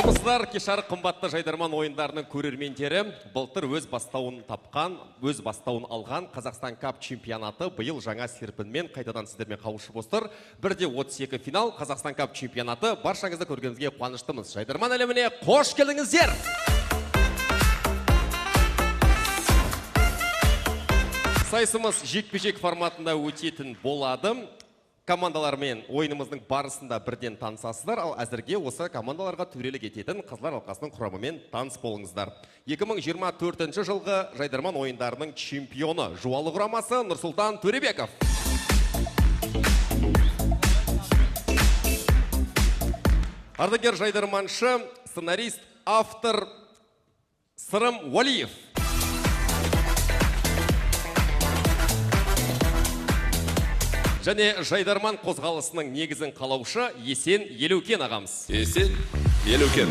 Армысыздар, кешар қымбатты жайдарман ойындарының көрермендері. Былтыр өз бастауын алған Қазақстан Кап чемпионаты биыл жаңа серпінмен қайтадан сіздермен қауышып отыр. 1-32 финал Қазақстан Кап чемпионаты. Баршаңызды көргенімізге қуаныштымыз. Жайдарман әлеміне қош келдіңіздер. Сайысымыз жекпе-жек форматында өтетін болады. Командалармен ойынымыздың барысында бірден танысасыздар, ал әзірге осы командаларға төрелік ететін Қызылар алқасының құрамымен таныс болыңыздар. 2024 жылғы жайдарман ойындарының чемпионы Жуалы құрамасы Нұрсұлтан Төребеков. Ардагер жайдарманшы, сценарист, автор Сырым Уалиев. Және жайдарман қозғалысының негізін қалаушы Есен Елеукен ағамыз. Есен Елеукен.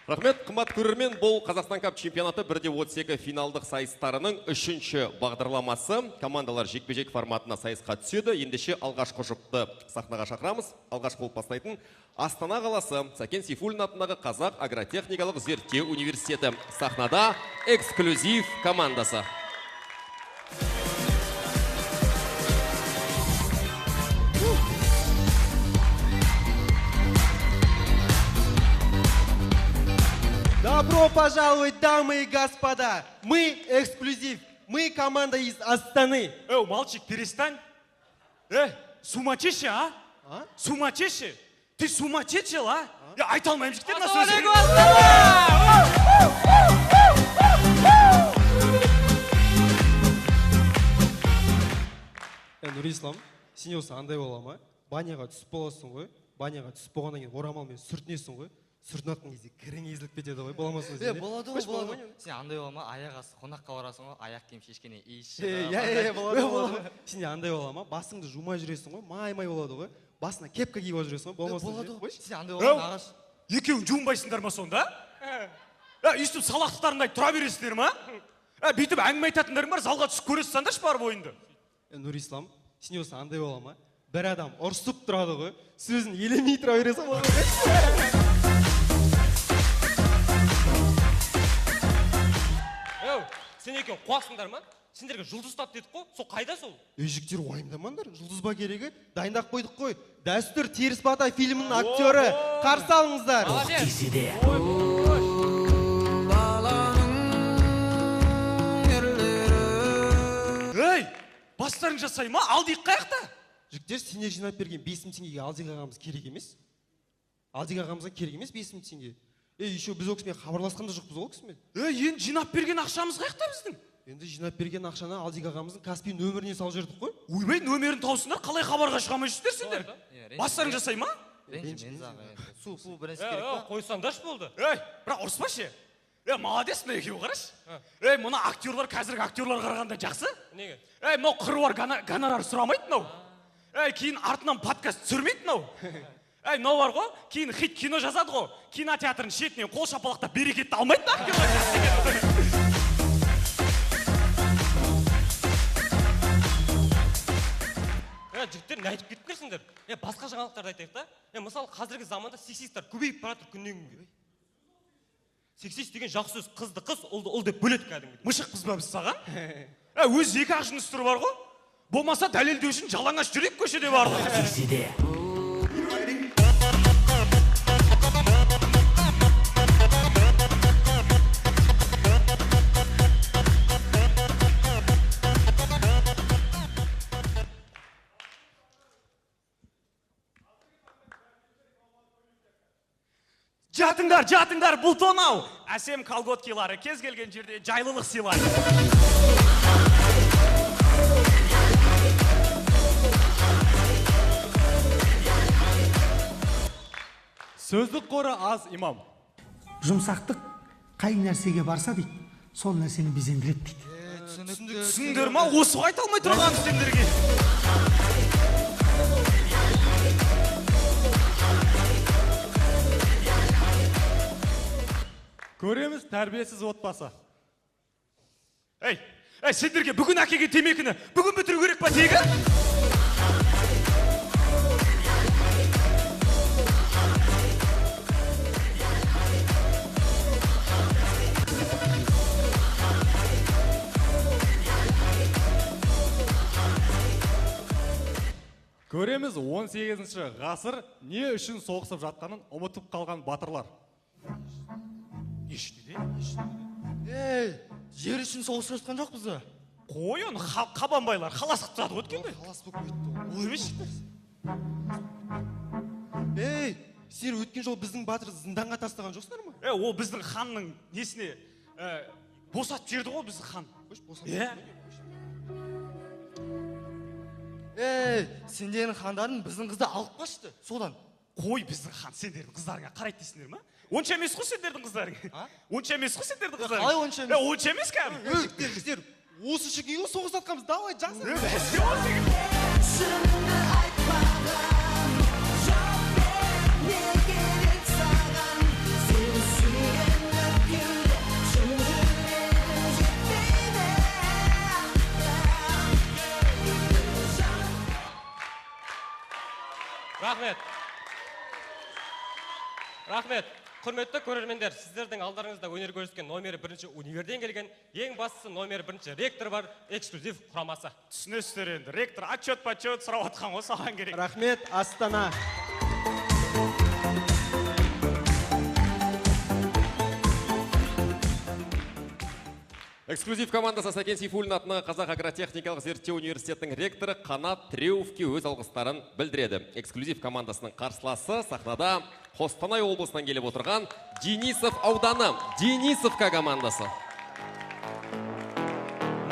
Рахмет, қымбат көрермен, бұл Қазақстан Кап чемпионаты 1-32 финалдық сайыстарының 3-ші бағдарламасы. Командалар жекпе-жек форматына сайысқа түседі. Ендеше алғашқы жұпты сахнаға шақырамыз. Алғашқы болып бастайтын Астана қаласы Сәкен Сейфуллин атындағы Қазақ агротехникалық зерттеу университеті. Сахнада эксклюзив командасы. Добро пожаловать, дамы и господа! Мы эксклюзив, мы команда из Астаны. Мальчик, перестань. Сумасшедший, а? Сумасшедший? Ты сумасшедший, а? Я айта алмаймын жігіттер, на сөзі. Нұрислам, сен осы андай бола ма? Баняға түсіп боласың ғой. Баняға түсіп болғаннан кейін орамалмен сүртінесің ғой. Сүртінатын кезде кірің езіліп кетеді ғой. Боламасың өзіне. Болады ғой, болады. Сен андай бола ма? Аяқ асты қонаққа барасың ғой. Аяқ киім шешкеннен иіс шығады. Болады. Сен андай бола ма? Басыңды жумай жүресің ғой. Май-май болады ғой. Басына кепка киіп жүресің ғой. Болады ғой. Сен андай бола ма, ағаш? Екеуің жуынбайсыңдар ма сонда? Үстіп салақтықтарындай тұра бересіңдер ма? Бүйтіп әңгіме айтатындарың бар, залға түсіп көресіңдерші барып ойынды. Нұрислам, сен осы андай бола ма? Бір адам ұрсып тұрады ғой. Сөзін елемей тұра бересің ғой. Сен екен қуасыңдар ма? Сендерге жұлдыз тап дедік қой, сол қайда сол? Жігіттер уайымдамаңдар, жұлдыз ба керегі? Дайындап қойдық қой. Дәстүр теріс бата фильмінің актері. Қарсы алыңыздар. Бастарың жасай ма? Алдиық қаяқта? Жігіттер, сендер жинап берген 5000 теңгеге Алдиқ ағамыз керек емес. Алдиқ ағамызға керек емес 5000 теңге. Еще біз өкісімен хабарласқан да жоқпыз ол кісімен. Енді жинап берген ақшамыз қаяқта біздің? Енді жинап берген ақшаны Алдиқ ағамыздың Каспий нөміріне салып жүрдік қой. Ойбай, нөмерін таусыңдар, қалай хабарға шығамай жүрсіңдер сендер? Бастарың жасай ма? Су бірінші керек па? Қойсаңдаршы болды. Бірақ ұрыспашы. Молодец, мына екеуі қараш. Мұна актерлар қазіргі актерлар қарағанда жақсы. Неге? Мынау қыруар гонорар сұрамайды мынау. Кейін артынан подкаст түсірмейді мынау. Мынау бар ғой, кейін хит кино жазады ғой. Кинотеатрын шетінен қол шапалақтап берекетті алмайды актерлар. Жігіттер, не айтып кетіп керсіңдер? Басқа жаңалықтарды айтайық та. Мысалы, қазіргі заманда сексистер көбейіп баратыр күннен күнге. Сексист деген жақсы сөз, қызды қыз, ұл деп бөледі кәдімгі. Мышықпыз ба біз саған? Өз екі ақ жыныстыры бар ғой. Болмаса дәлелдеу үшін жалаңаш жүрек көшеде барлығы. Жатыңдар, бұл тонау. Әсем колготкилары кез келген жерде жайлылық сыйлайды. Сөздік қоры аз, имам. Жұмсақтық қай нәрсеге барса дейді, сол нәрсені безендіреді дейді. Түсіндір ма? Осы айта алмай тұрған сендерге. Көреміз тәрбиесіз отбасы. Сендерге бүгін әкеге темекіні бүгін бітіру керек па тегі? Көреміз 18 ғасыр не үшін соғысып жатқанын ұмытып қалған батырлар. Ей, жер үшін соғысып жатқан жоқпыз ба? Қой оны қабанбайлар қаласып тұрады өткен бе? Қалас болып кетті. Ол емес Ей, сен өткен жол біздің батыр зынданға тастаған жоқсыңдар ма? ол біздің ханның несіне босатып жіберді ғой біздің хан. Иә. Ей, сендердің хандарың біздің қызды алып қашты. Содан. Қой біздің хан сендердің қыздарыңа қарайды дейсіңдер ма? Онша емес қой сендердің қыздарың. Онша емес қой сендердің қыздарың. Қалай онша емес? Онша емес кәдімгі. Сіздер осы үшін кейін соғыс атқанбыз, давай жақсы. Шынымды айтпаған жауап бер, не керек саған? Сені сүйген өткенде шын жүрегім жетпейді. Рахмет. Құрметті көрермендер, сіздердің алдарыңызда өнер көрсеткен номері бірінші универден келген, ең бастысы номері бірінші ректор бар, эксклюзив құрамасы. Түсінесіздер енді. Ректор отчет сұрап атқан ғой саған керек. Рахмет, Астана. Эксклюзив командасы Сәкен Сейфуллин атындағы Қазақ агротехникалық зерттеу университетінің ректоры Қанат Треуовке өз алғыстарын білдіреді. Эксклюзив командасының қарсыласы сахнада Қостанай облысынан келіп отырған Денисов ауданы, Денисовка командасы.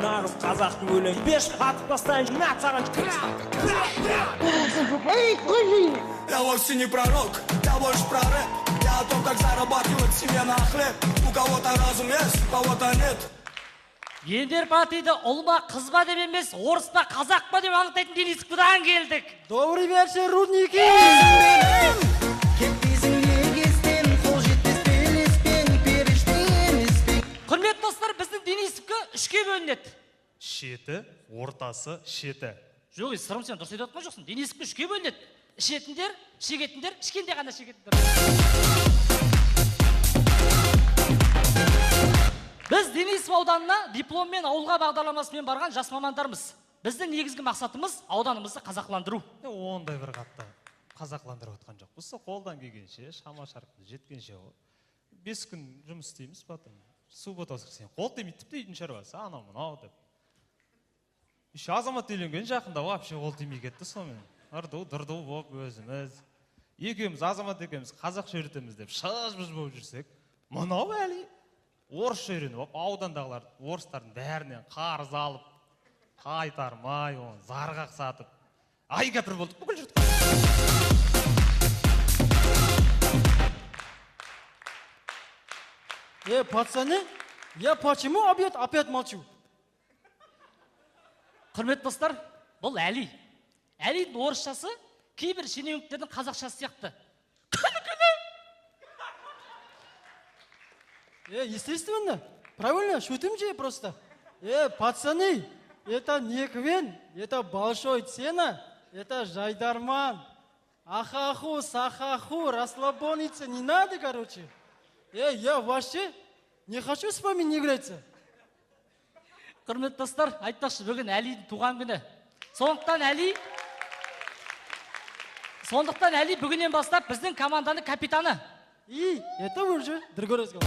Нағыз қазақтың өлең беш атып бастайын нәт саған. Я вовсе не пророк, я больше про рэп. Я о том, как зарабатывать себе на хлеб. У кого-то разум есть, у кого-то нет. Ендер партиді ұл ба, қыз ба деп емес, орыс па, қазақ па деп анықтайтын Денисовкадан келдік. Добрый вечер, рудники! Құрметті достар, біздің Денисовка үшке бөлінеді. Шеті, ортасы, шеті. Жоқ, сырым сен дұрыс айтып отқан жоқсың. Денисовка үшке бөлінеді. Ішетіндер, шегетіндер, ішкенде ғана шегетіндер. Біз Денисов ауданына дипломмен ауылға бағдарламасымен барған жас мамандармыз. Біздің негізгі мақсатымыз ауданымызды қазақландыру. Ондай бір қатты қазақландырып отқан жоқ. Біз қолдан келгенше, шама шарқы жеткенше 5 күн жұмыс істейміз, потом суббота воскресенье. Қол тимейді, тіпті үйдің шаруасы, анау мынау деп. Еще азамат үйленген жақында вообще қол тимей кетті сонымен. Ырду болып өзіміз. Екеуміз азамат екеуміз қазақша үйретеміз деп шыж-бұж болып жүрсек, мынау әлі орысша үйреніп, аудандағылар орыстардың бәрінен қарыз алып, қайтармай, оны зарғақ сатып, ай кәпір болдық бүкіл жұртқа. Пацаны, я почему опять молчу? Құрметті достар, бұл Әли. Әлидің орысшасы кейбір шенеуніктердің қазақшасы сияқты. Естественно, правильно, шутим же просто. Пацаны, это не Квен, это большой цена, это Жайдарман. Ахаху, сахаху, расслабониться не надо, короче. Я вообще не хочу с вами не играться. Құрметті достар, айтпақшы, бүгін Әлидің туған күні. Сондықтан Әли бүгіннен бастап біздің команданың капитаны. И это уже другой разговор.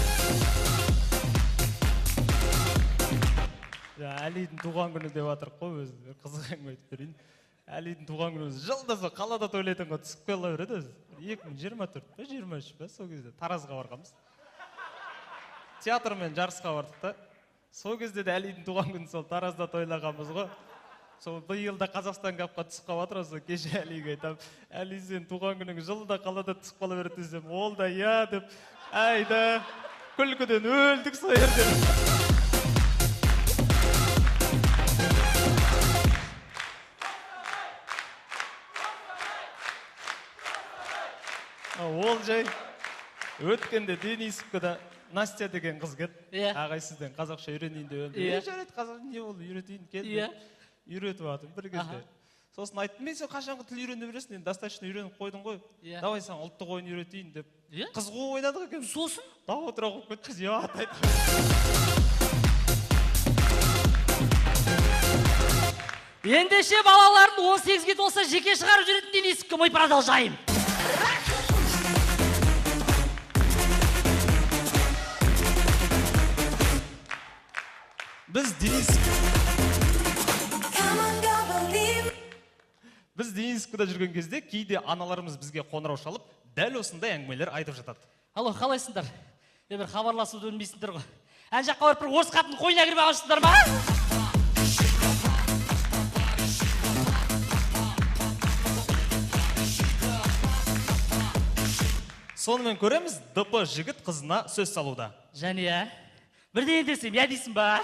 Әлидің туған күні деп атыр қой өзі, қызық әңгіме айтып берейін. Әлидің туған күні өзі жылдаса қалада тойлайтынға түсіп қала береді өзі. 2024 па, 23 па, сол кезде Таразға барғанбыз. Театрмен жарысқа бардық та. Сол кезде де Әлидің туған күні сол Таразда тойлағанбыз ғой. Сол биылда Қазақстан капқа түсіп қалып жатыр, сол кеше Әлиге айтам, Әли сен туған күнің жылда қалада түсіп қала береді десем, ол да я деп, айда күлкіден өлдік сол жерде. Ол жай өткенде Денисовкада Настя деген қыз келді. Ағай сізден қазақша үйренейін деп өлді. Жарайды, қазақша не болды, үйретейін келді. Үйретіп атым бір кезде. Сосын айттым, мен сен қашанғы тіл үйрене бересің, енді достаточно үйреніп қойдың ғой. Давай саған ұлттық ойын үйретейін деп. Қызғы ойнадық екен. Сосын? Дау отыра қойып кетті, қыз атайды. Ендеше балаларын 18-ге толса жеке шығарып жүретін Денисовка, мы продолжаем. Біз Денисовкада жүрген кезде кейде аналарымыз бізге қоңырау шалып, дәл осындай әңгімелер айтып жатады. Алло, қалайсыңдар? Бір хабарласуды білмейсіңдер ғой. Ән жаққа барып бір орыс қатын қойына кіріп алғансыңдар ма? Сонымен көреміз, ДП жігіт қызына сөз салуда. Және, бірден десем, я дейсің ба?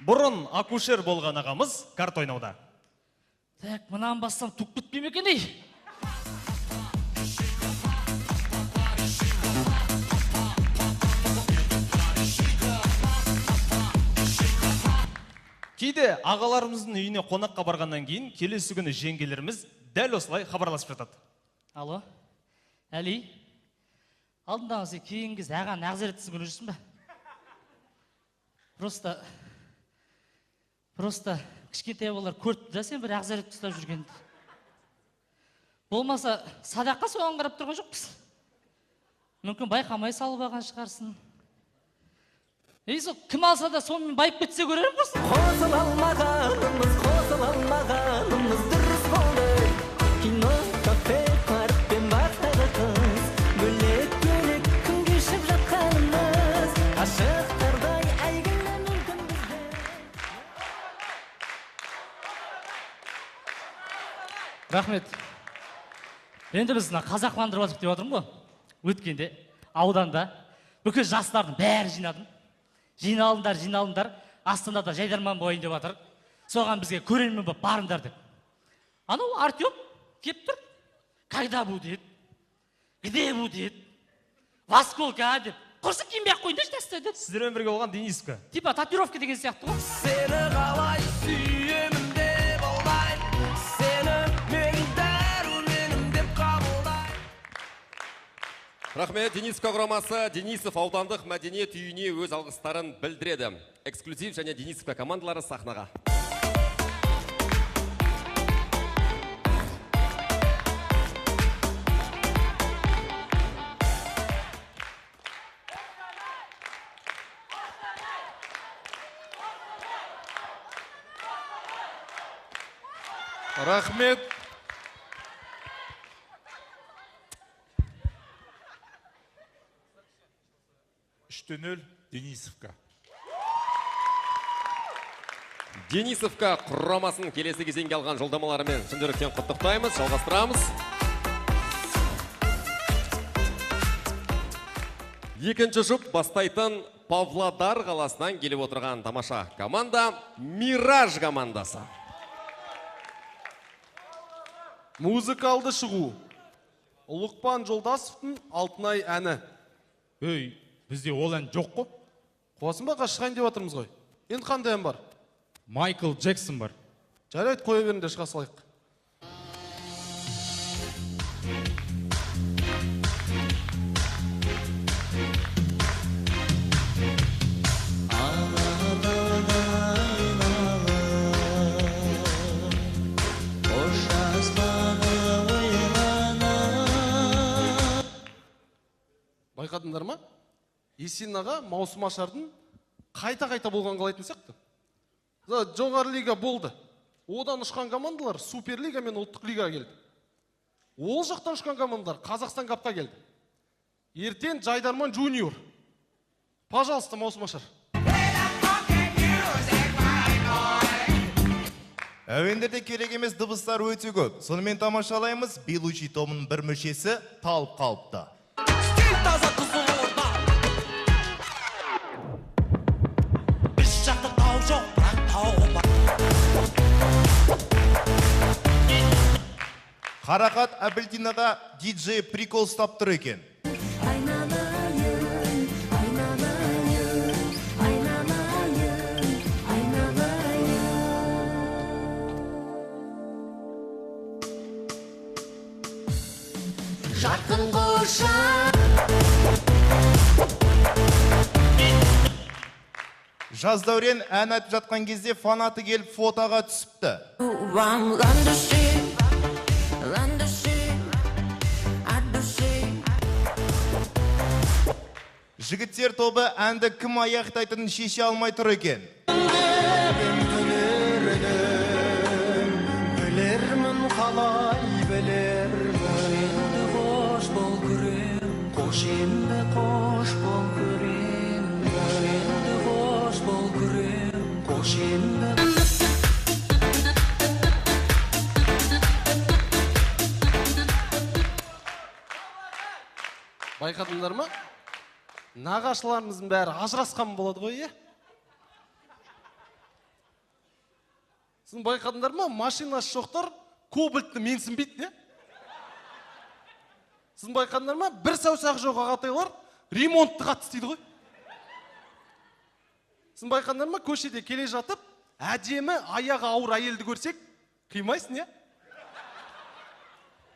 Бұрын акушер болған ағамыз карт ойнауда. Так, мұнан бассам тук бітпей ме екен ей? Кейде ағаларымыздың үйіне қонаққа барғаннан кейін келесі күні жеңгелеріміз дәл осылай хабарласып жатады. Алло, Әли, алдындағы сен кейін кез ағаны ағзар еттісін көріп жүрсің ба? Просто кішкентай балалар көріпті да сен бір ағзар етіп ұстап жүргенді. Болмаса садаққа соған қарап тұрған жоқпыз. Мүмкін байқамай салып алған шығарсын. Сол кім алса да сонымен байып кетсе көрерім болсын. Қосыла алмағанымыз дұрыс болды. Кино, кафе, паркпен бақтағы қыз. Бөлек күн кешіп жатқанымыз. Ғашықтардай әйгілі мүмкін бізде. Рахмет. Енді біз қазақландырып жатып деп отырмын ғой. Өткенде ауданда бүкіл жастардың бәрі жинадым. Жиналыңдар, Астанада Жайдарман бойын деп жатыр. Соған бізге көрермен болып барыңдар деп. Анау Артем кеп тұр. Қайда будет? Где будет? Во сколько деп. Құрсы киінбей-ақ қойыңдаршы тәсті деп. Сіздермен бірге болған Денисовка. Типа татуировка деген сияқты ғой. Сені қалай сүйемін деп алдаймын. Сені менің дәруменім деп қабылдаймын. Рахмет, Денисовка құрамасы Денисов аудандық мәдениет үйіне өз алғыстарын білдіреді. Эксклюзив және Денисовка командалары сахнаға. Рахмет. Үштен Денисовка. Денисовка құрамасын келесі кезеңге алған жолдамаларымен шын жүректен құттықтаймыз, жалғастырамыз. Екінші жұп бастайтын Павлодар қаласынан келіп отырған тамаша команда Мираж командасы. Музыкалды шығу. Ұлықпан Жолдасовтың Алтынай әні. Өй, бізде ол ән жоқ қой. Қосын бақа шығайын деп атырмыз ғой. Енді қандай ән бар? Майкл Джексон бар. Жарайды, қоя берінде шыға салайық. Байқадыңдар ма? Есен аға Маусым Ашардың қайта-қайта болған қалайтын сияқты. Жоғары лига болды. Одан ұшқан командалар Суперлига мен Ұлттық лигаға келді. Ол жақтан ұшқан командалар Қазақстан капқа келді. Ертең Жайдарман Junior. Пожалуйста, Маусым Ашар. Әуендерде керек емес дыбыстар өте көп. Сонымен тамашалаймыз, Белучи тобының бір мүшесі талып қалыпты. Таза қызылорда. Біз жақта тау жоқ, бірақ тауы бар. Қарақат Әбілдинаға диджей прикол ұстап тұр екен. Жақын құшақ. Жаздәурен ән айтып жатқан кезде фанаты келіп фотоға түсіпті. Жігіттер тобы әнді кім аяқтайтынын шеше алмай тұр екен. Білермін қалай білермін. Енді қош бол көрем, қош енді қош бол көрем. Енді қош бол көрем, қош енді. Байқадыңдар ма? Нағашыларымыздың бәрі ажырасқан болады ғой, е? Сіздің байқадыңдар ма? Машинасы жоқтар кобальтты менсінбейді, е? Сіздің байқадыңдар ма? Бір саусақ жоқ ағатайлар ремонтты қатты істейді ғой. Сіздің байқадыңдар ма? Көшеде келе жатып, әдемі аяғы ауыр әйелді көрсек, қимайсың, е?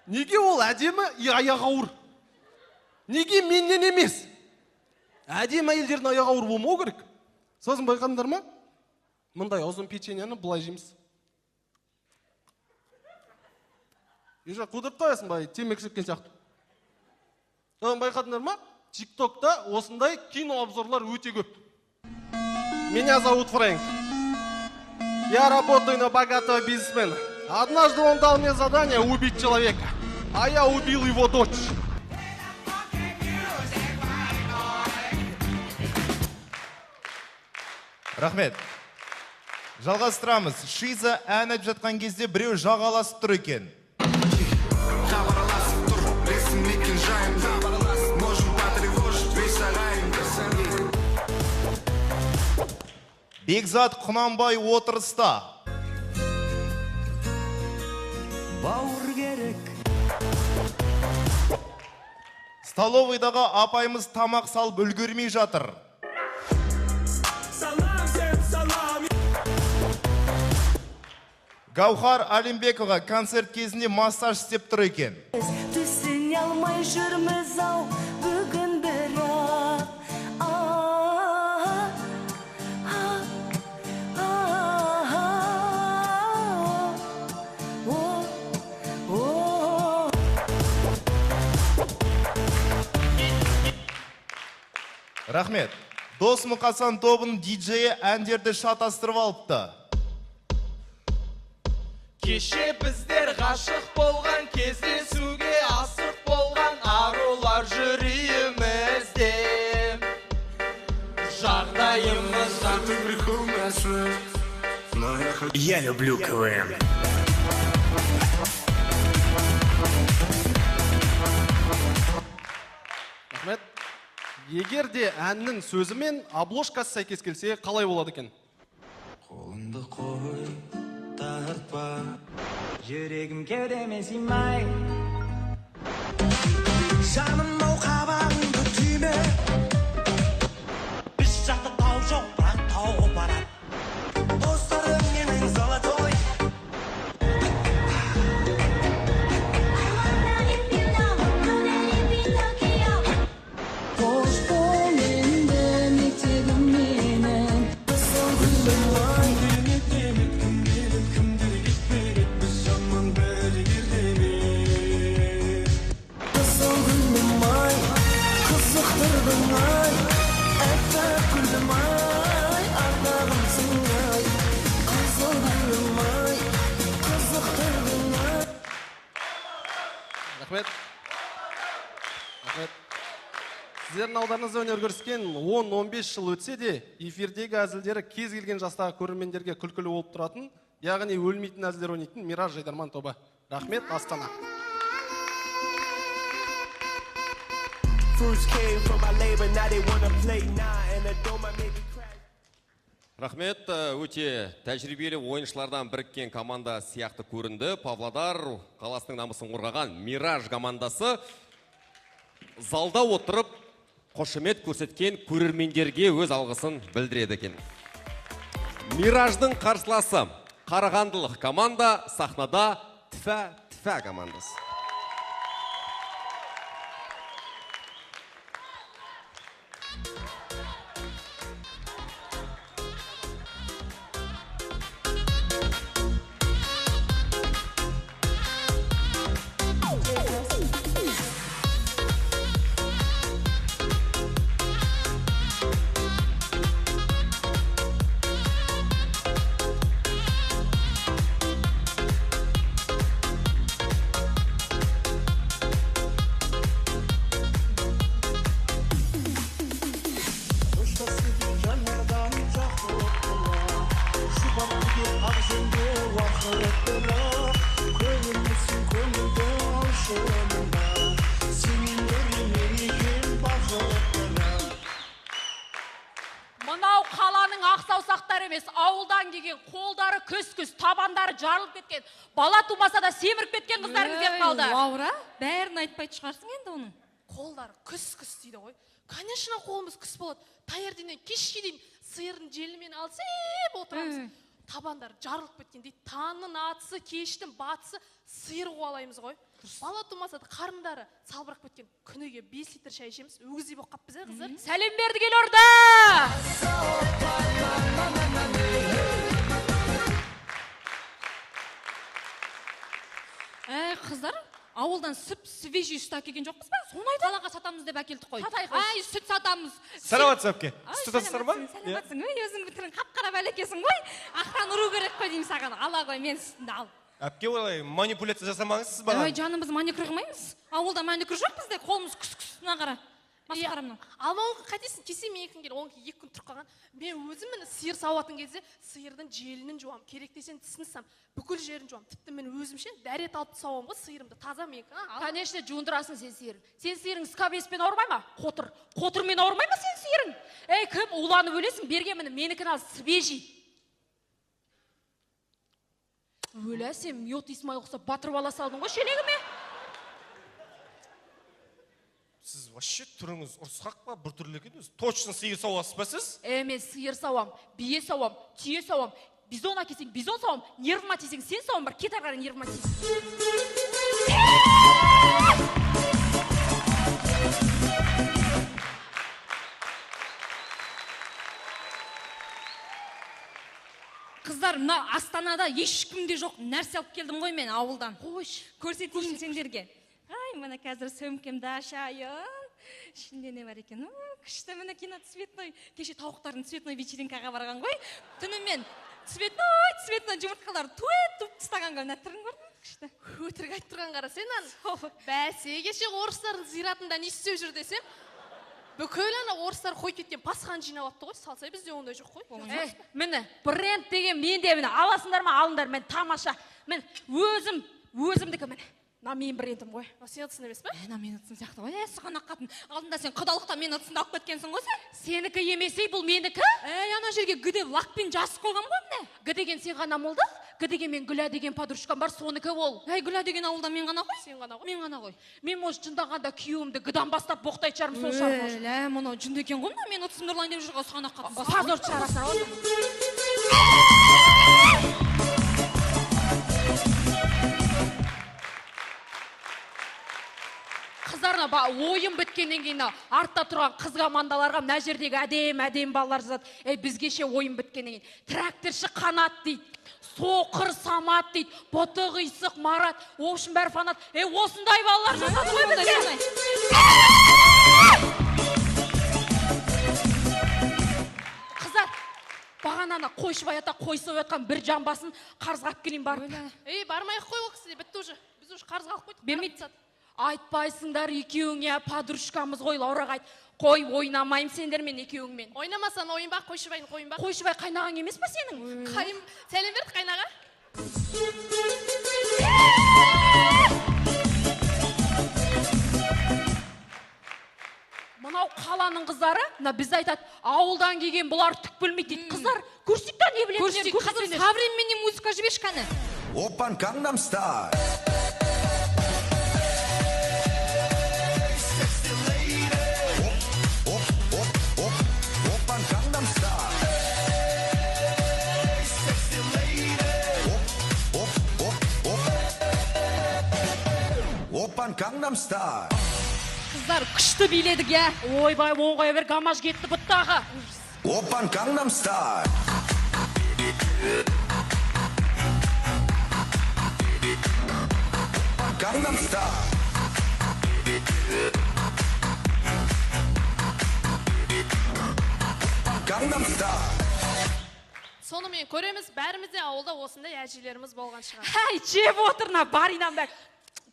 Неге ол әдемі аяғы ауыр? Неге меннен емес? Әдемі әйелдердің аяғы ауыр болмау керек. Сосын байқадыңдар ма? Мұндай ұзын печеньені былай жейміз. Ежа қудырып қоясың бай, темекі шеккен сияқты. Сосын байқадыңдар ма? Тиктокта осындай кино обзорлар өте көп. Меня зовут Фрэнк. Я работаю на богатого бизнесмена. Однажды он дал мне задание убить человека, а я убил его дочь. Рахмет. Жалғастырамыз. Шиза ән айтып жатқан кезде біреу жағаласып тұр екен. Хабарласып тұр, ресім екен жайымда. Можем потревожить весь ағайын. Бекзат Құнанбай отырыста. Бауыр керек. Столовыйдағы апайымыз тамақ салып үлгермей жатыр. Гаухар Алимбекова концерт кезінде массаж істеп тұр екен. Түсіне алмай жүрміз ау бүгін бірақ. Рахмет. Дос Мұқасан тобының диджейі әндерді шатастырып алыпты. Кеше біздер ғашық болған, кездесуге асық болған, арулар жүрейімізде. Жағдайымыз Я люблю КВН. Рахмет. Егер де әннің сөзі мен обложкасы сәйкес келсе, қалай болады екен? Қолыңды қой, тартпа, жүрегім кеудеме сыймай. Жаным ау қабағыңды түйме. Біз жақта тау жоқ, бірақ тауға барады. Достарым менің золотой. Қош бол енді мектебім менің. Сол гүлім ай. Кімдер кетпейді, біз жаман бәрі ердеме. Сол гүлім ай, қызықтырдың ай. Әппақ гүлім ай, ардағымсың ай. Қызыл гүлім ай, қызықтырдың ай. Рахмет. Рахмет. Сіздердің алдарыңызда өнер көрсеткен 10-15 жыл өтсе де, эфирдегі әзілдері кез келген жастағы көрермендерге күлкілі болып тұратын, яғни өлмейтін әзілдер ойнайтын Мираж Жайдарман тобы. Рахмет, Астана. Fruits came from my labor, now they wanna play now, and the dome I made me crack. Рахмет, өте тәжірибелі ойыншылардан біріккен команда сияқты көрінді. Павлодар қаласының намысын қорғаған Мираж командасы залда отырып қошемет көрсеткен көрермендерге өз алғысын білдіреді екен. Мираждың қарсыласы Қарағандылық команда сахнада Тфа командасы. емес, ауылдан келген, қолдары көс-көс, табандары жарылып кеткен, бала тумаса да семіріп кеткен қыздарымыз деп қалды. Лаура, бәрін айтпайды шығарсың енді оның. Қолдары күс-күс дейді ғой. Конечно, қолымыз күс болады. Таңертеңнен кешке дейін сиырдың желімен алсып отырамыз. Табандар жарылып кеткен дейді. Таңның атысы, кештің батысы сиыр қуалаймыз ғой. Бала тумаса да қарындары салбырап кеткен. Күніге 5 литр шай ішеміз. Өгіздей болып қаппыз, қыздар. Сәлем берді Елорда! Қыздар, ауылдан сүп свежий сүт әкелген жоқпыз ба? Соны айтып қалаға сатамыз деп әкелдік қой. Ай, сүт сатамыз. Саламатсыз әпке. Сүт сатасыздар ма? Саламатсың, өзің бітірін қап-қара бәлекесің ғой. Ақтан ұру керек қой деймін саған. Ала ғой, мен сүтінді ал. Әпке олай манипуляция жасамаңыз сіз маған. Ой, жанымыз маникюр қылмаймыз. Ауылда маникюр жоқ бізде, қолымыз күс-күсіне қара. Масқарамнан. Алмауға қайтесің, кесе мен 2 күн келіп, 2 күн тұрып қалған. Мен өзім міне сиыр сауатын кезде сиырдың желінін жуам, керек десең тісін сам, бүкіл жерін жуам. Тіпті мен өзімше дәрет алып сауам ғой сиырымды, таза мен. Конечно, жуындырасың сен сиырың. Сен сиырың скабеспен ауырмай ма? Қотырмен ауырмай ма сен сиырың? Ей, кім уланып өлесің, берген міне, менікін ал свежий. Өлә, сен мед Исмаил ұқса батырып ала салдың ғой шелегіме? Сіз вообще түріңіз ұрысқақ па, бір түрлі екен өзі. Точно сиыр сауасыз ба сіз? Мен сиыр сауам, бие сауам, түйе сауам, бизон әкесең бизон сауам, нервыма тисең сен сауам, бар кет ары қарай нервыма тисең. Қыздар, мына Астанада ешкімде жоқ нәрсе алып келдім ғой мен ауылдан. Қойш, көрсетейін сендерге. Ай, мына қазір сөмкемді ашайын. Ішінде не бар екен? Күшті, міне кино цветной. Кеше тауықтардың цветной вечеринкаға барған ғой. Түнімен цветной жұмыртқалар туып тастаған ғой. Мына түрін көрдің? Күшті. Өтірік айтып тұрған қара сен бәсе, кеше орыстардың зиратында не істеп жүр десем, бүкіл ана орыстар қойып кеткен пасханы жинап алыпты ғой. Салса бізде ондай жоқ қой. Міне, бренд деген менде, міне аласыңдар ма, алыңдар, мен тамаша. Мен өзімдікі міне. Мен брендім ғой. Сен ұтсын емес па? Мен ұтсын сияқты ғой. Сұғанақ қатын. Алдында сен құдалықта мен ұтсында алып кеткенсің ғой сен. Сенікі емесей, бұл менікі? Ана жерге гүде лакпен жасып қойған ғой міне. Г деген сен ғана молда? Г деген мен Гүлә деген подружкам бар, соныкі ол. Гүлә деген ауылда мен ғана ғой? Сен ғана ғой? Мен ғана ғой. Мен может жындағанда күйеуімді Гдан бастап боқтайтын шығармын, сол шығармын. Мұны жынды екен ғой мына, мен ұтсымды ұрлайын деп жүрген сұғанақ қатын. Сазор шығарасың. Қыздарына ойын біткеннен кейін артта тұрған қыз командаларға мына жердегі әдем балалар жазады. Бізгеше ойын біткеннен кейін тракторшы Қанат дейді, Соқыр Самат дейді, Бұтық Исық Марат, общем бәрі фанат. Осындай балалар жазады ғой бізге. Қыздар, бағананы қойшыбай ата қой сойып жатқан бір жамбасын қарызға алып келейін барып. Бармай-ақ қой ол кісіде, бітті уже. Біз уже қарызға алып қойдық. Бермейді. Айтпайсыңдар екеуіңе, подружкамыз ғой, Лаураға айт. Қой, ойнамайым сендермен екеуіңмен. Ойнамасан ойын ба, қойшыбайын қойын ба? Қойшыбай қайнағың емес па сенің? Сәлем берді қайнаға. Мынау қаланың қыздары, біз айтады, ауылдан келген бұлар түк білмейді дейді. Қыздар, көрсетті не біледі? Көрсетті, қызым, современный музыка жібеш қаны. Опан Gangnam Style. Gangnam Style. Қыздар күшті биледік, ойбай, оңғая бер, гамаш кетті бұттағы. Опан Gangnam Style. Gangnam Style. Gangnam Style. Сонымен көреміз, бәрімізде ауылда осындай әжелеріміз болған шығар. Жеп отырна, баринан бәр.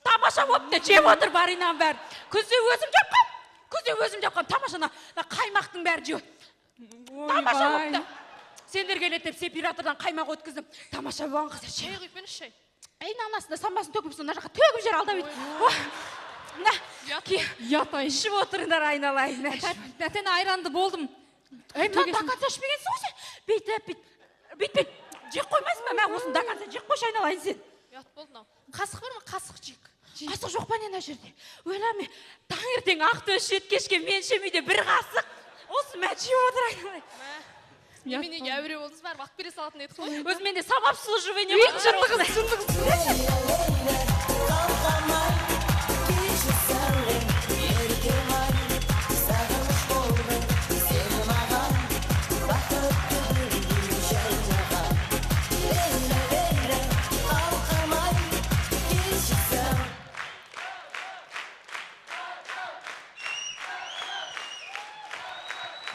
Тамаша болыпты, жеп отыр баринан бәр. Күзде өзім жапқам, тамашана қаймақтың бәрі жеп. Тамаша болыпты. Сендер келетіп сепиратордан қаймақ өткіздім. Тамаша болған қыздар. Шай құйып бені шай. Нанасында самбасын төгіп соң, жаққа төгіп жер алда бейді. Ятайын. Ішіп отырыңдар айналайын. Тәтен айранды болдым. Бақат ашпегенсің ғой сен. Бейтіп, бүйтпейт жек қоймайсың ба? Мен осыны до конца жек қойшы айналайын сен. Ұят болды мынау. Қасық бар ма? Қасық жек. Қасық жоқ па не жерде? Ойлама, таңертең ақтөс жет кешке меншем үйде бір қасық. Осы мә жеп отыр айналайын. Неменеге әуре болдыңыз, бәрі бақ бере салатын едік қой. Өзіменде сам обслуживание бар.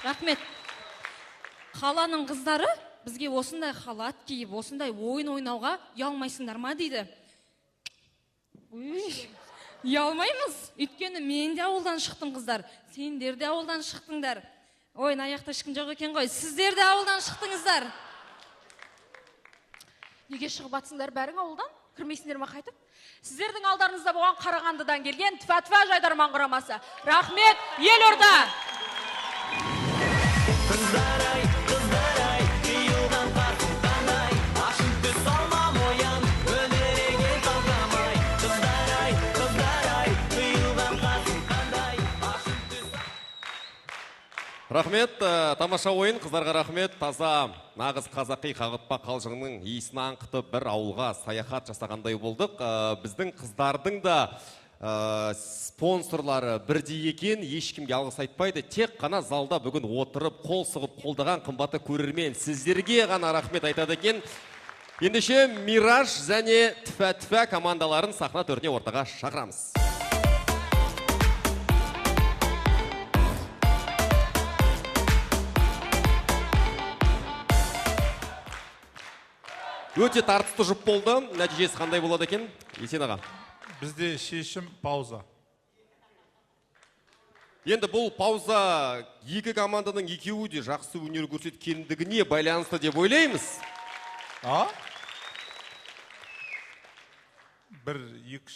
Рахмет. Қаланың қыздары бізге осындай халат киіп, осындай ойын ойнауға ұялмайсыңдар ма дейді. Ұялмаймыз. Өйткені мен де ауылдан шықтың қыздар. Сендер де ауылдан шықтыңдар. Ойын аяқта ешкім жоқ екен ғой. Сіздер де ауылдан шықтыңыздар. Неге шығып атсыңдар бәрің ауылдан? Кірмейсіңдер ма қайтып? Сіздердің алдарыңызда болған Қарағандыдан келген Тфа-Тфа Жайдарман құрамасы. Рахмет, елорда! Рахмет, тамаша ойын, қыздарға рахмет. Таза нағыз қазақи қағытпа қалжыңның иісін аңқытып бір ауылға саяхат жасағандай болдық. Біздің қыздардың да спонсорлары бірдей екен, ешкімге алғыс айтпайды. Тек қана залда бүгін отырып, қол сұғып қолдаған қымбатты көрермен сіздерге ғана рахмет айтады екен. Ендеше Мираж және Тфа-Тфа командаларын сахна төріне ортаға шақырамыз. Өте тартысты жұп болды. Нәтижесі қандай болады екен? Есен аға. Бізде шешім пауза. Енді бұл пауза екі команданың екеуі де жақсы өнер көрсеткендігіне байланысты деп ойлаймыз. Бір екі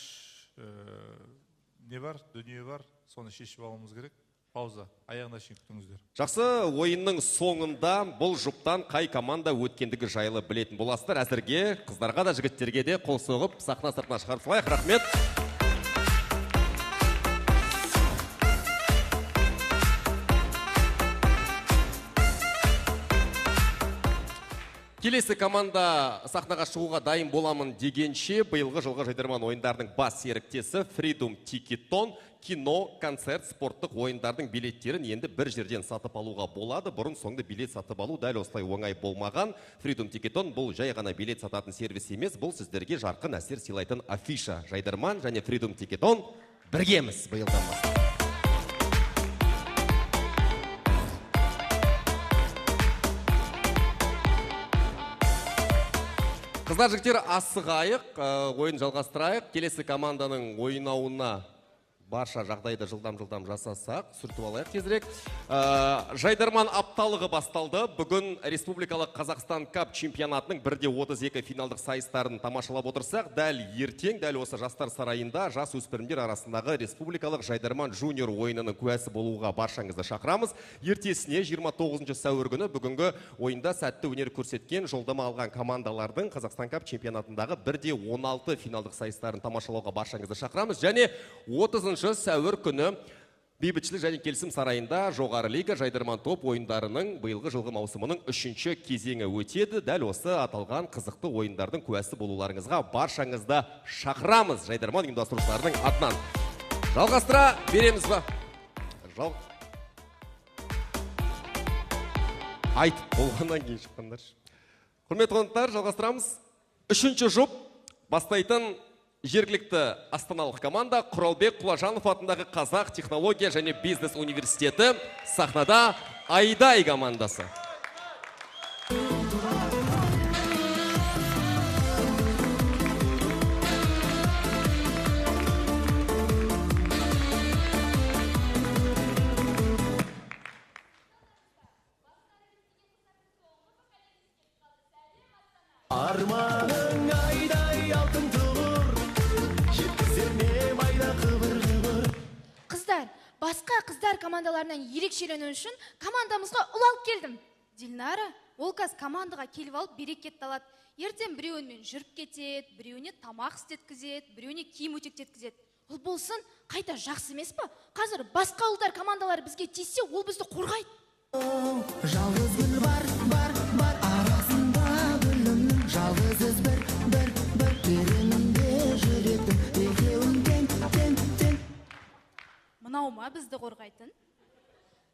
не бар, дүние бар, соны шешіп алуымыз керек. Пауза, аяғына шейін күтіңіздер. Жақсы, ойынның соңында бұл жұптан қай команда өткендігі жайлы білетін боласыздар. Әзірге қыздарға да жігіттерге де қол соғып, сахна сыртына шығарып салайық. Рахмет. Келесі команда сахнаға шығуға дайын боламын дегенше, биылғы жылғы Жайдарман ойындарының бас серіктесі Freedom Ticketon кино, концерт, спорттық ойындардың билеттерін енді бір жерден сатып алуға болады. Бұрын соңды билет сатып алу дәл осылай оңай болмаған. Freedom Ticketon бұл жай ғана билет сататын сервис емес, бұл сіздерге жарқын әсер сыйлайтын афиша. Жайдарман және Freedom Ticketon біргеміз биылдан бастап. Қыздар жігіттер, асығайық, ойын жалғастырайық. Келесі команданың ойнауына барша жағдайды жылдам жасасақ, сүртіп алайық тезірек. Жайдарман апталығы басталды. Бүгін Республикалық Қазақстан Кап чемпионатының 1-32 финалдық сайыстарын тамашалап отырсақ, дәл ертең, дәл осы жастар сарайында жас өспірімдер арасындағы Республикалық Жайдарман жуниор ойынының куәсі болуға баршаңызды шақырамыз. Ертесіне 29 сәуір күні бүгінгі ойында сәтті өнер көрсеткен жолдама алған командалардың Қазақстан Кап чемпионатындағы 1-16 финалдық сайыстарын тамашалауға баршаңызды шақырамыз. Және 30 сәуір күні бейбітшілік және келісім сарайында жоғары лига Жайдарман топ ойындарының биылғы жылғы маусымының 3-ші кезеңі өтеді. Дәл осы аталған қызықты ойындардың куәсі болуларыңызға баршаңызды шақырамыз Жайдарман ұйымдастырушыларының атынан. Жалғастыра береміз ба? Айтып болғаннан кейін шыққандар. Құрметті қонақтар, жалғастырамыз. 3-ші жұп бастайтын жергілікті астаналық команда Құралбек Құлажанов атындағы Қазақ технология және бизнес университеті, сахнада Айдай командасы. Арманың айдай алтын тұғыр, жеткізерме майда қыбыр-қыбыр. Қыздар, басқа қыздар командаларынан ерекшелену үшін командамызға ұл алып келдім. Дилнара, ол қазір командаға келіп алып берекетті алады. Ертең біреуімен жүріп кетеді, біреуіне тамақ істеткізеді, біреуіне киім өтектеткізеді. Ол болсын, қайта жақсы емес па? Қазір басқа ұлдар командалары бізге тисе, ол бізді қорғайды. Жалғыз гүл бар, арасында гүлімнің жалғыз із бір тереңінде жүректің екеуің тең. Мынау ма бізді қорғайтын?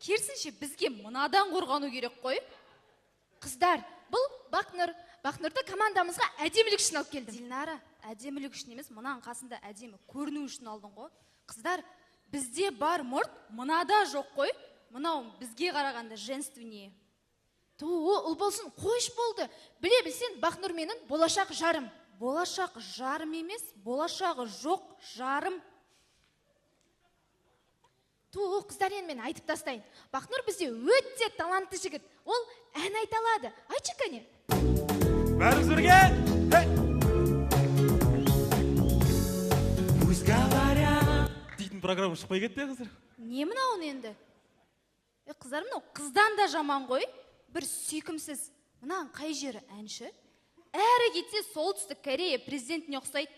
Керісінше бізге мынадан қорғану керек қой. Қыздар, бұл Бақнұр. Бақнұрды командамызға әдемілік үшін алып келдім. Дилнара, әдемілік үшін емес, мұнаның қасында әдемі көріну үшін алдың ғой. Қыздар, бізде бар мұрт, мынада жоқ қой. Мынау бізге қарағанда женственнее. Ол болсын, қойш болды. Біле білсен, Бақнұр менің болашақ жарым. Болашақ жарым емес, болашағы жоқ жарым. Қыздар, енді мен айтып тастайын. Бақнұр бізде өте талантты жігіт. Ол ән айта алады. Айтшы кәне. Бәріңіз бірге! Пусть говорят. Дейтін программа шықпай кетті, қыздар. Не мынауын енді? Қыздар, мынау қыздан да жаман ғой. Бір сүйкімсіз. Мынаған қай жері әнші? Әрі кетсе Солтүстік Корея президентіне ұқсайды.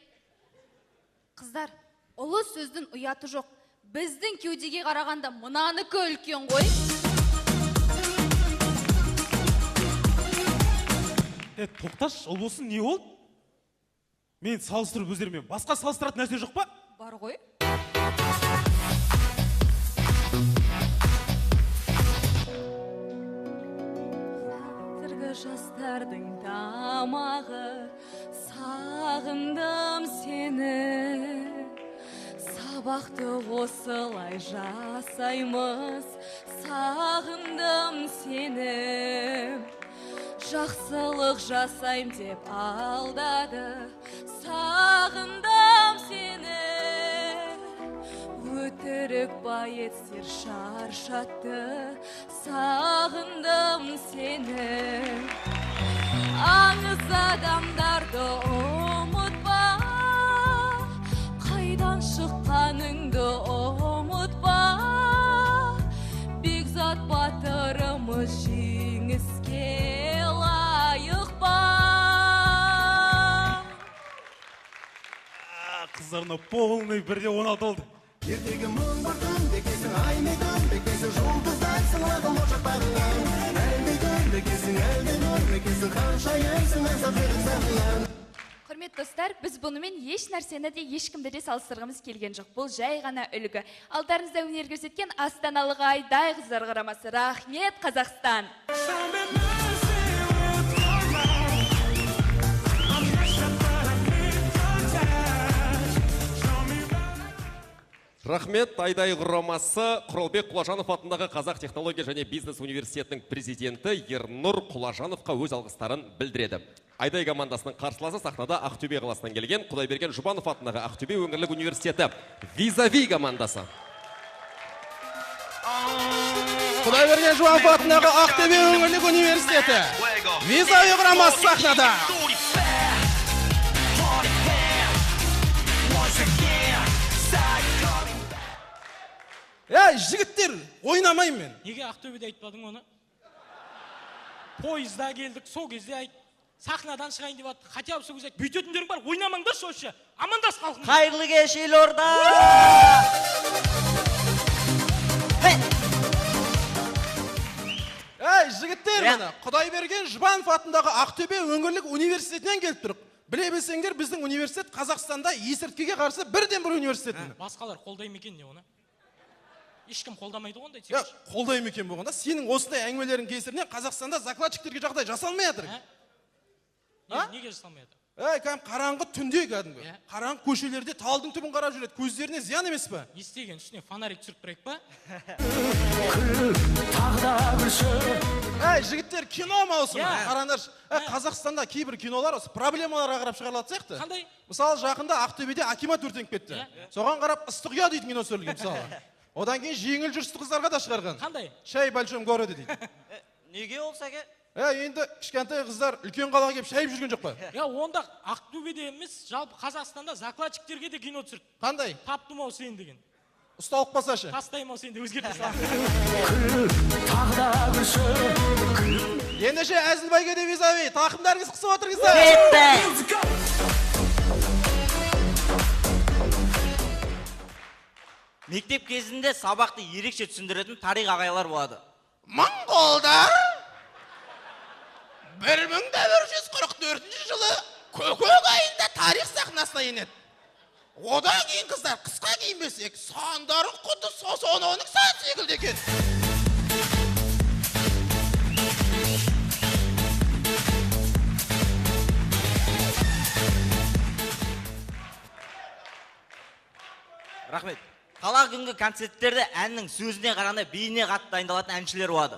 Қыздар, ұлы сөздің ұяты жоқ. Біздің кеудеге қарағанда мынаныкі үлкен ғой. Тоқташ, ол болсын не болды? Мен салыстырып өздерімен басқа салыстыратын нәрсе жоқ па? Бар ғой. Қазіргі жастардың тамағы, сағындым сені. Сабақты осылай жасаймыз, сағындым сені. Жақсылық жасайм деп алдады, сағындым сені. Өтірік байетсер шаршатты, сағындым сені. Аңыз адамдарды ұмытпа, қайдан шыққаныңды ұмытпа. Бекзат батырымыз жеңіске лайық па. Қыздарына полный бірде 16 oldu. Ертегі мұң бұрдың, бекесің айнедің, бекесің жұлдыздайсың ағыл ошақтарыңнан. Әлдейдің, бекесің қаншайымсың аңсап жүрін сағынан. Құрметті достар, біз бұнымен еш нәрсені де ешкімді де салыстырғымыз келген жоқ. Бұл жай ғана үлгі. Алдарыңызда өнер көрсеткен астаналық Айдай қыздар құрамасы. Рахмет, Қазақстан! Рахмет, Айдай құрамасы Құралбек Құлажанов атындағы Қазақ технология және бизнес университетінің президенті Ернұр Құлажановқа өз алғыстарын білдіреді. Айдай командасының қарсыласы сахнада Ақтөбе қаласынан келген Құдайберген Жұбанов атындағы Ақтөбе өңірлік университеті Визави командасы. Құдайберген Жұбанов атындағы Ақтөбе өңірлік университеті Визави құрамасы сахнада. Жігіттер, ойнамайым мен. Неге Ақтөбеде айтпадың оны? Пойызда келдік, сол кезде айт. Сахнадан шығайын деп атты. Хотя бы сол кезде айт. Бүйтетіндерің бар, ойнамаңдар шошы. Амандас қалқын. Қайырлы кеш елорда! Жігіттер, мені Құдайберген Жұбанов атындағы Ақтөбе өңірлік университетінен келіп тұрық. Біле білсеңдер, біздің университет Қазақстанда есірткіге қарсы бірден бір университет. Басқалар қолдай ме екен не оны? Ешкім қолдамайды ондай. Қолдай ма екен болғанда, сенің осындай әңгімелерің кесірінен Қазақстанда закладчиктерге жағдай жасалмай жатыр. Неге жасалмай жатыр? Қараңғы түнде кәдімгі. Қараңғы көшелерде талдың түбін қарап жүреді. Көздеріне зиян емес па? Не істеген? Үстіне фонарик түсіріп тұрайық па? Жігіттер, кино маусымы. Қараңдар, Қазақстанда кейбір кинолар осы проблемаларға қарап шығарылады сияқты. Қандай? Мысалы, жақында Ақтөбеде акимат өртеніп кетті. Соған қарап ыстық ұя дейтін кино түсірілген мысалы. Одан кейін жеңіл жүрісті қыздарға да шығарған. Қандай? Шай в большом городе дейді. Неге ол сәке? Енді кішкентай қыздар үлкен қалаға келіп шайып жүрген жоқ па? Онда Ақтөбеде емес, жалпы Қазақстанда закладчиктерге де кино түсірді. Қандай? Таптым ау сен деген. ұсталып қалса ше? Тастаймын осы енді өзгерте сал. Ендеше Әзілбайге де визави, тақымдарыңыз қысып отырыңыздар. Мектеп кезінде сабақты ерекше түсіндіретін тарих ағайлар болады. Моңғолдар 1144 жылы көкөк айында тарих сахнасына енеді. Одан кейін қыздар қысқа киінбесек, сандары құдды сосонының сан секілді екен. Рахмет. Қала күнгі концерттерде әннің сөзіне қарағанда бейіне қатты дайындалатын әншілер болады.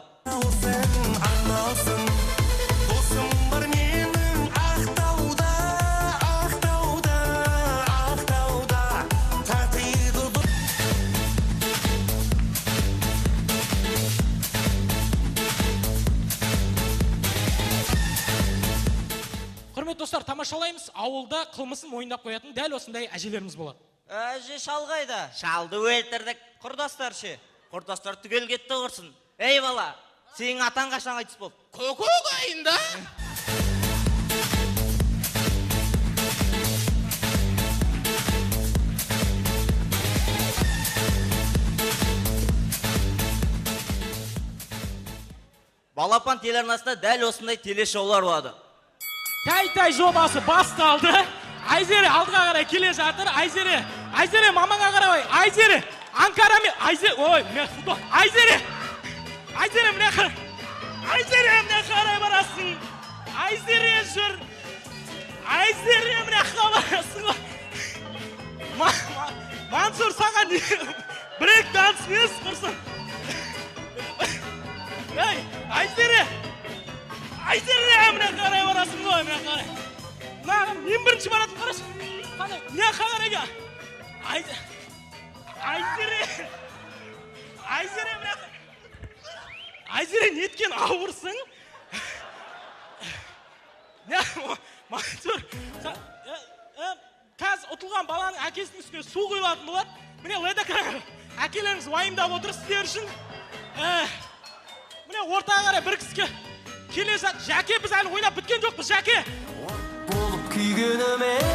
Құрметті достар, тамашалаймыз. Ауылда қылмысын мойындап қоятын дәл осындай әжелеріміз болады. Әже шалғайда, шалды өлтірдік. Құрдастар ше, құрдастар түгел кетті құрсын. Ей бала, сенің атан қашан қайтыс болды? Көкөк айында? Балапан телеарнасында дәл осындай телешоулар болады. Тай-тай жобасы басталды. Айзере алдыға қарай келе жатыр. Айзере мамаңа қарабай. Айзере Анкарамен. Ой, мен құда. Айзере міне қарай. Айзере міне қарай барасың. Айзере жүр. Айзере міне қарасың. Мансұр саған брейк данс емес құрсын. Айзере міне қарай барасың ғой, міне қарай. Мен бірінші баратын қарашы. Не қарайға? Айзере неткен ауырсың? Мансұр, қазір ұтылған баланың әкесінің үстіне су құйылатын болады. Міне лайда қарай. Әкелеріңіз уайымдап отыр сіздер үшін. Міне ортаға қарай бір кісіге келе жат. Жәке, біз әлі ойнап біткен жоқпыз, Жәке. Болып күйгенімен,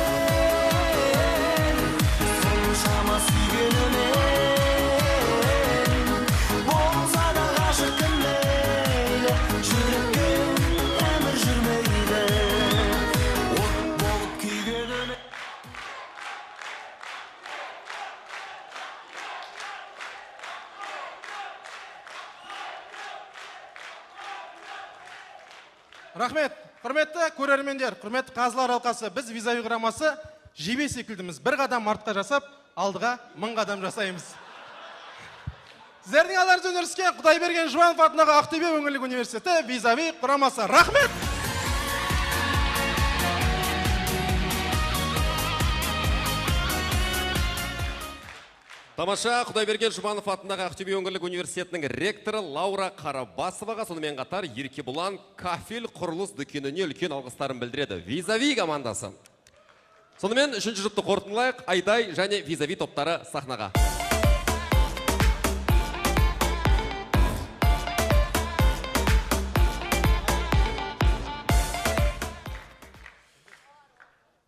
соншама сүйгенімен, болса да ғашықым мейлі, жүрекке әмір жүрмейді. От болып күйгенімен. Рахмет, құрметті көрермендер, құрметті қазылар алқасы, біз визави құрамасы жебе секілдіміз. Бір қадам артқа жасап, алдыға 1000 қадам жасаймыз. Сіздердің алдарыңыз өнеріске Құдайберген Жұбанов атындағы Ақтөбе өңірлік университеті визави құрамасы. Рахмет! Тамаша, Құдайберген Жұбанов атындағы Ақтөбе өңірлік университетінің ректоры Лаура Қарабасоваға, сонымен қатар Еркебұлан Кафел құрылыс дүкеніне үлкен алғыстарын білдіреді. Визави командасы. Сонымен үшінші жұпты қорытындылайық, Айдай және визави топтары сахнаға.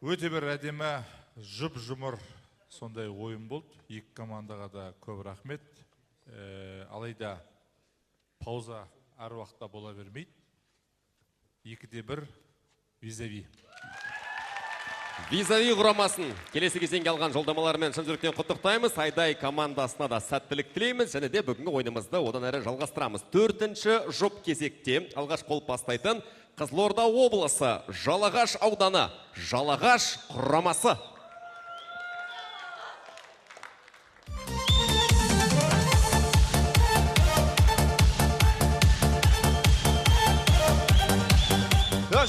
Өте бір әдемі жұп-жұмыр сондай ойын болды. Екі командаға да көп рахмет. Алайда пауза әр уақытта бола бермейді. 2-1 визави. Визави құрамасын келесі кезеңге алған жолдамаларымен шын жүректен құттықтаймыз. Айдай командасына да сәттілік тілейміз, және де бүгінгі ойынымызды одан әрі жалғастырамыз. 4-ші жұп кезекте алғаш қол бастайтын Қызылорда облысы, Жалағаш ауданы, Жалағаш құрамасы.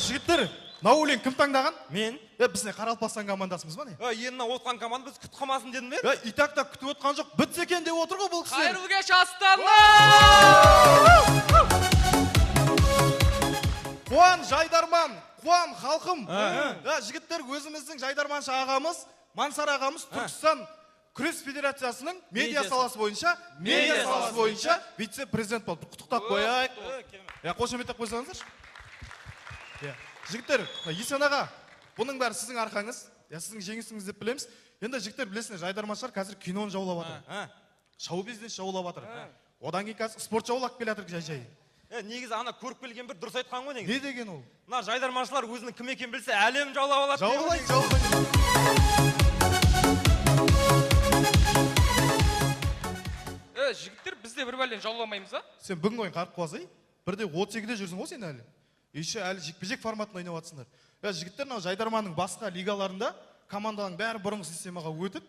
Жігіттер, мынау өлең кім таңдаған? Мен. Бізде Қаралпастан командасымыз ба не? Еніне отқан команда біз күтіп қалмасын дедім бе? Итак та күтіп отқан жоқ, бітсе екен деп отыр ғой бұл кісілер. Қайырлы кеш астандар! Қуан Жайдарман, қуан халқым. Жігіттер, өзіміздің Жайдарманшы ағамыз, Мансар ағамыз Түркістан күрес федерациясының медиа саласы бойынша вице-президент болды. Құттықтап қояйық. Қошеметтеп қойсаңыздаршы. Жігіттер, Есен аға, бұның бәрі сіздің арқаңыз. Сіздің жеңісіңіз деп білеміз. Енді жігіттер білесіңдер, Жайдарманшылар қазір киноны жаулап жатыр. Шоу-бизнес жаулап жатыр. Одан кейін қазір спорт жаулап келе жатыр жай-жай. Негізі ана көріп келген бір дұрыс айтқан ғой негізі. Не деген ол? Мына Жайдарманшылар өзінің кім екенін білсе, әлем жаулап алады. Жігіттер, біз де бір бәлен жауламаймыз, а? Сен бүгін ойын қарып қуасай, бірде 32-де жүрсің ғой сен әлі. Еще әлі жекпе-жек форматын ойнап жатсыңдар. Жігіттер Жайдарманның басқа лигаларында команданың бәрі бұрынғы системаға өтіп,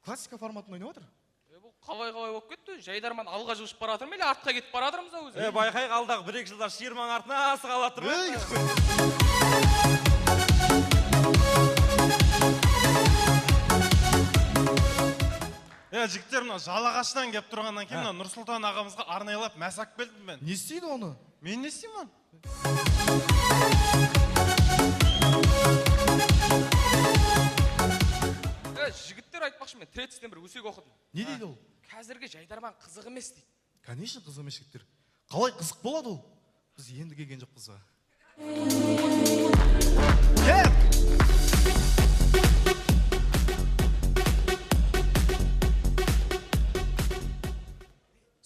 классика форматын ойнап жатыр. Бұл қалай болып кетті? Жайдарман алға жылжып бара жатыр ма, или артқа кетіп бара жатырмыз ау өзі? Байқайық, алдағы 1-2 жылдар Шерман артына сығалап тұр. Жігіттер, жалағаштан кеп тұрғаннан кейін Нұрсұлтан ағамызға арнайлап мәсақ келдім мен. Не істейді оны? Мен не істеймін? Жігіттер айтпақшы, мен третістен бір өсек оқыдым. Не дейді ол? Қазіргі Жайдарман қызық емес дейді. Конечно, қызық емес жігіттер. Қалай қызық болады ол? Біз енді келген жоқ қызға.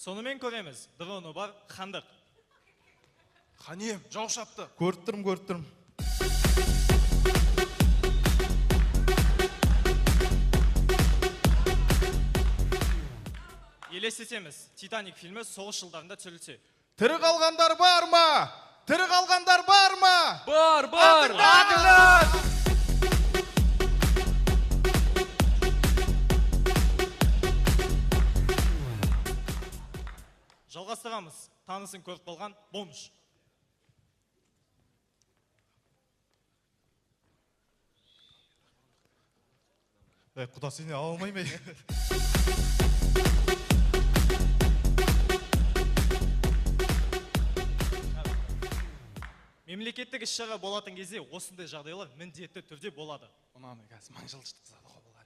Сонымен көреміз, дроны бар, хандық. Қанем, жау шапты. Көріп тұрмын. Елестетеміз, Титаник фильмі соғыс жылдарында түсірілсе. Тірі қалғандар бар ма? Бар! Жалғастырамыз, танысын көріп қалған бомж. Құда сені ала алмай ме? Мемлекеттік іс-шара болатын кезде осындай жағдайлар міндетті түрде болады. Онаны қазір маңжылышты қызады ғой бұлар.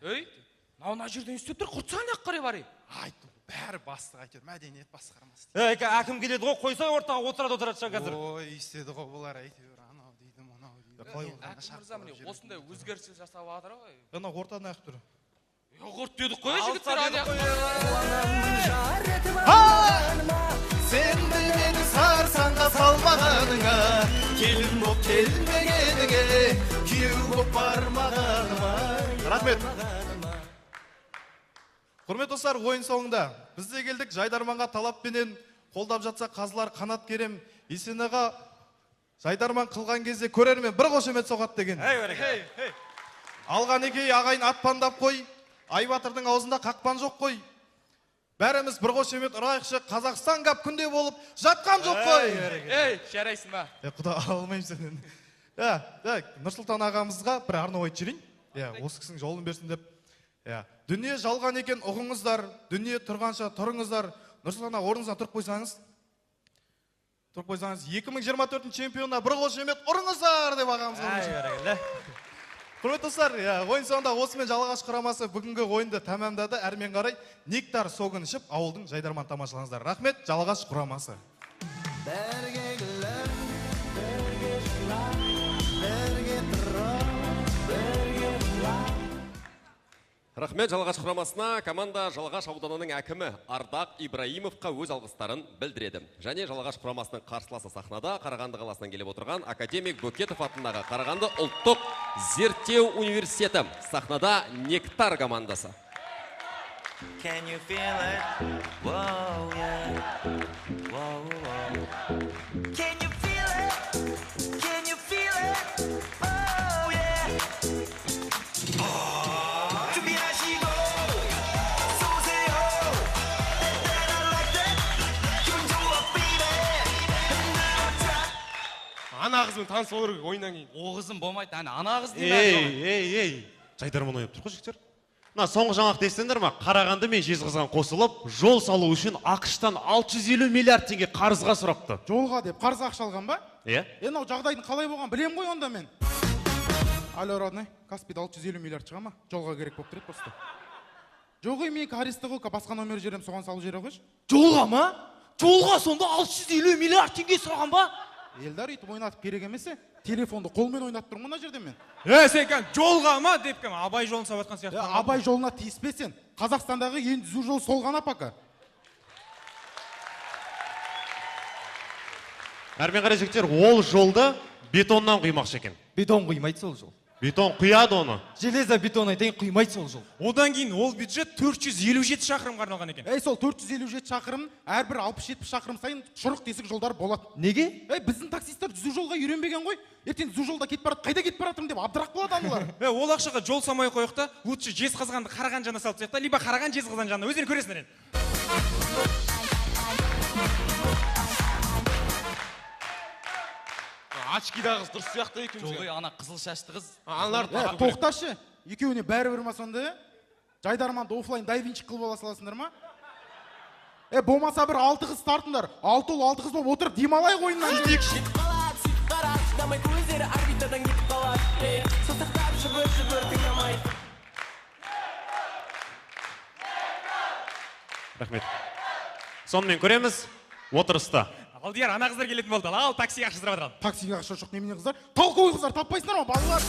Мына жерден істеп тұр, құртсаң ақ қарай барай. Айттым, бәрі бастық әйтеуір, мәдениет басқармасы. Әкім келеді ғой, қойсай ортаға отырады қазір. Ой, істеді ғой бұлар әйтеуір, анау дейді, мынау дейді. Әкім мырза міне осындай өзгеріс жасап жатыр ғой. Ана ортаны ақ тұр. Құрт дедік қой, жігіттер аяқ. Сен білмені сарсаңға салмағаныңа, келін боп келмегеніңе, күйеу боп бармағаныма. Рахмет. Құрмет достар, ойын соңында бізде келдік. Жайдарманға талаппенен қолдап жатса қазылар қанат керем. Есен аға Жайдарман қылған кезде көрермен бір қошемет соғат деген. Алған екей ағайын атпандап қой. Айбатырдың аузында қақпан жоқ қой. Бәріміз бір қошемет ұрайықшы, Қазақстан қап күнде болып жатқан жоқ қой. Жарайсың ба? Құда алмайым сенен. Нұрсұлтан ағамызға бір арна ой жүрейін. Осы кісінің жолын берсін деп. Дүние жалған екен ұғыңыздар, дүние тұрғанша тұрыңыздар. Нұрсұлтан аға орныңыздан тұрып қойсаңыз. 2024 чемпионына бір қошемет ұрыңыздар деп ағамызға. Құрметті достар, ойын соңында осымен Жалағаш құрамасы бүгінгі ойынды тәмамдады. Әрмен қарай нектар согын ішіп, ауылдың Жайдарман тамашалаңыздар. Рахмет, Жалағаш құрамасы. Рахмет Жалағаш құрамасына. Команда Жалағаш ауданының әкімі Ардақ Ибраимовқа өз алғыстарын білдіреді. Және Жалағаш құрамасының қарсыласы сахнада Қарағанды қаласынан келіп отырған академик Бөкетов атындағы Қарағанды ұлттық зерттеу университеті. Сахнада Нектар командасы. Can you feel it? Whoa, yeah. Whoa, whoa. Can you feel it? Can you feel it? Oh, yeah. 준비하시고 쏘세요. That I like that. 기분 좋아, baby. Ана қызбен таныс болу керек ойыннан кейін. О қызым болмайды, ана қыз деймін. Жайдарман ойнап тұр ғой жігіттер. Мына соңғы жаңалықты естіңдер ма? Қарағанды мен Жезқазған қосылып, жол салу үшін ақш-тан 650 миллиард теңге қарызға сұрапты. Жолға деп қарыз ақша алған ба? Иә. Мынау жағдайдың қалай болған білем ғой онда мен. Алло, родной, Каспийда 650 миллиард шыға ма? Жолға керек болып тұрады просто. Жоқ мен Каристығы басқа номер жерем, соған салып жібере қойшы. Жолға ма? Жолға сонда 650 миллиард теңге сұраған ба? Елдар үйтіп ойнатып керек емес, телефонды қолмен ойнатып тұрмын мына жерде мен. Сен кәм жолға ма деп кәм Абай жолын салып жатқан сияқты. Абай жолына тиіспесен. Қазақстандағы ең түзу жол сол ғана пока. Әрмен қарай жігіттер, ол жолды бетоннан құймақшы екен. Бетон құймайды сол жол. Бетон құяды оны. Железо бетон айтайын құймайды сол жол. Одан кейін ол бюджет 457 шақырымға арналған екен. Сол 457 шақырым, әрбір 60-70 шақырым сайын шұрық тесік жолдар болады. Неге? Біздің таксисттер түзу жолға үйренбеген ғой. Ертең түзу жолда кетіп барады, қайда кетіп баратырмын деп абдырақ болады аналар. Ол ақшаға жол салмай қойық та, лучше Жезқазғанды Қарағандыны салып тастайық та, либо Қараған Жезқазған жанына. Өздерің көресіңдер енді. Очкидағы қыз дұрыс сияқты екен. Жолы ана қызыл шашты қыз. Тоқташы, екеуіне бәрібір ма сонда? Жайдарманды офлайн дайвинчик қылып ала саласыңдар ма? Болмаса бір 6 қыз тартыңдар. 6 ұл 6 қыз болып отырып демалайық ойыннан. Рахмет. Сонымен көреміз отырыста. Алдияр, ана қыздар келетін болды. Ал таксиге ақша сұрап отырған. Таксиге ақша жоқ немене қыздар? Толковый қыздар таппайсыңдар ма, балалар?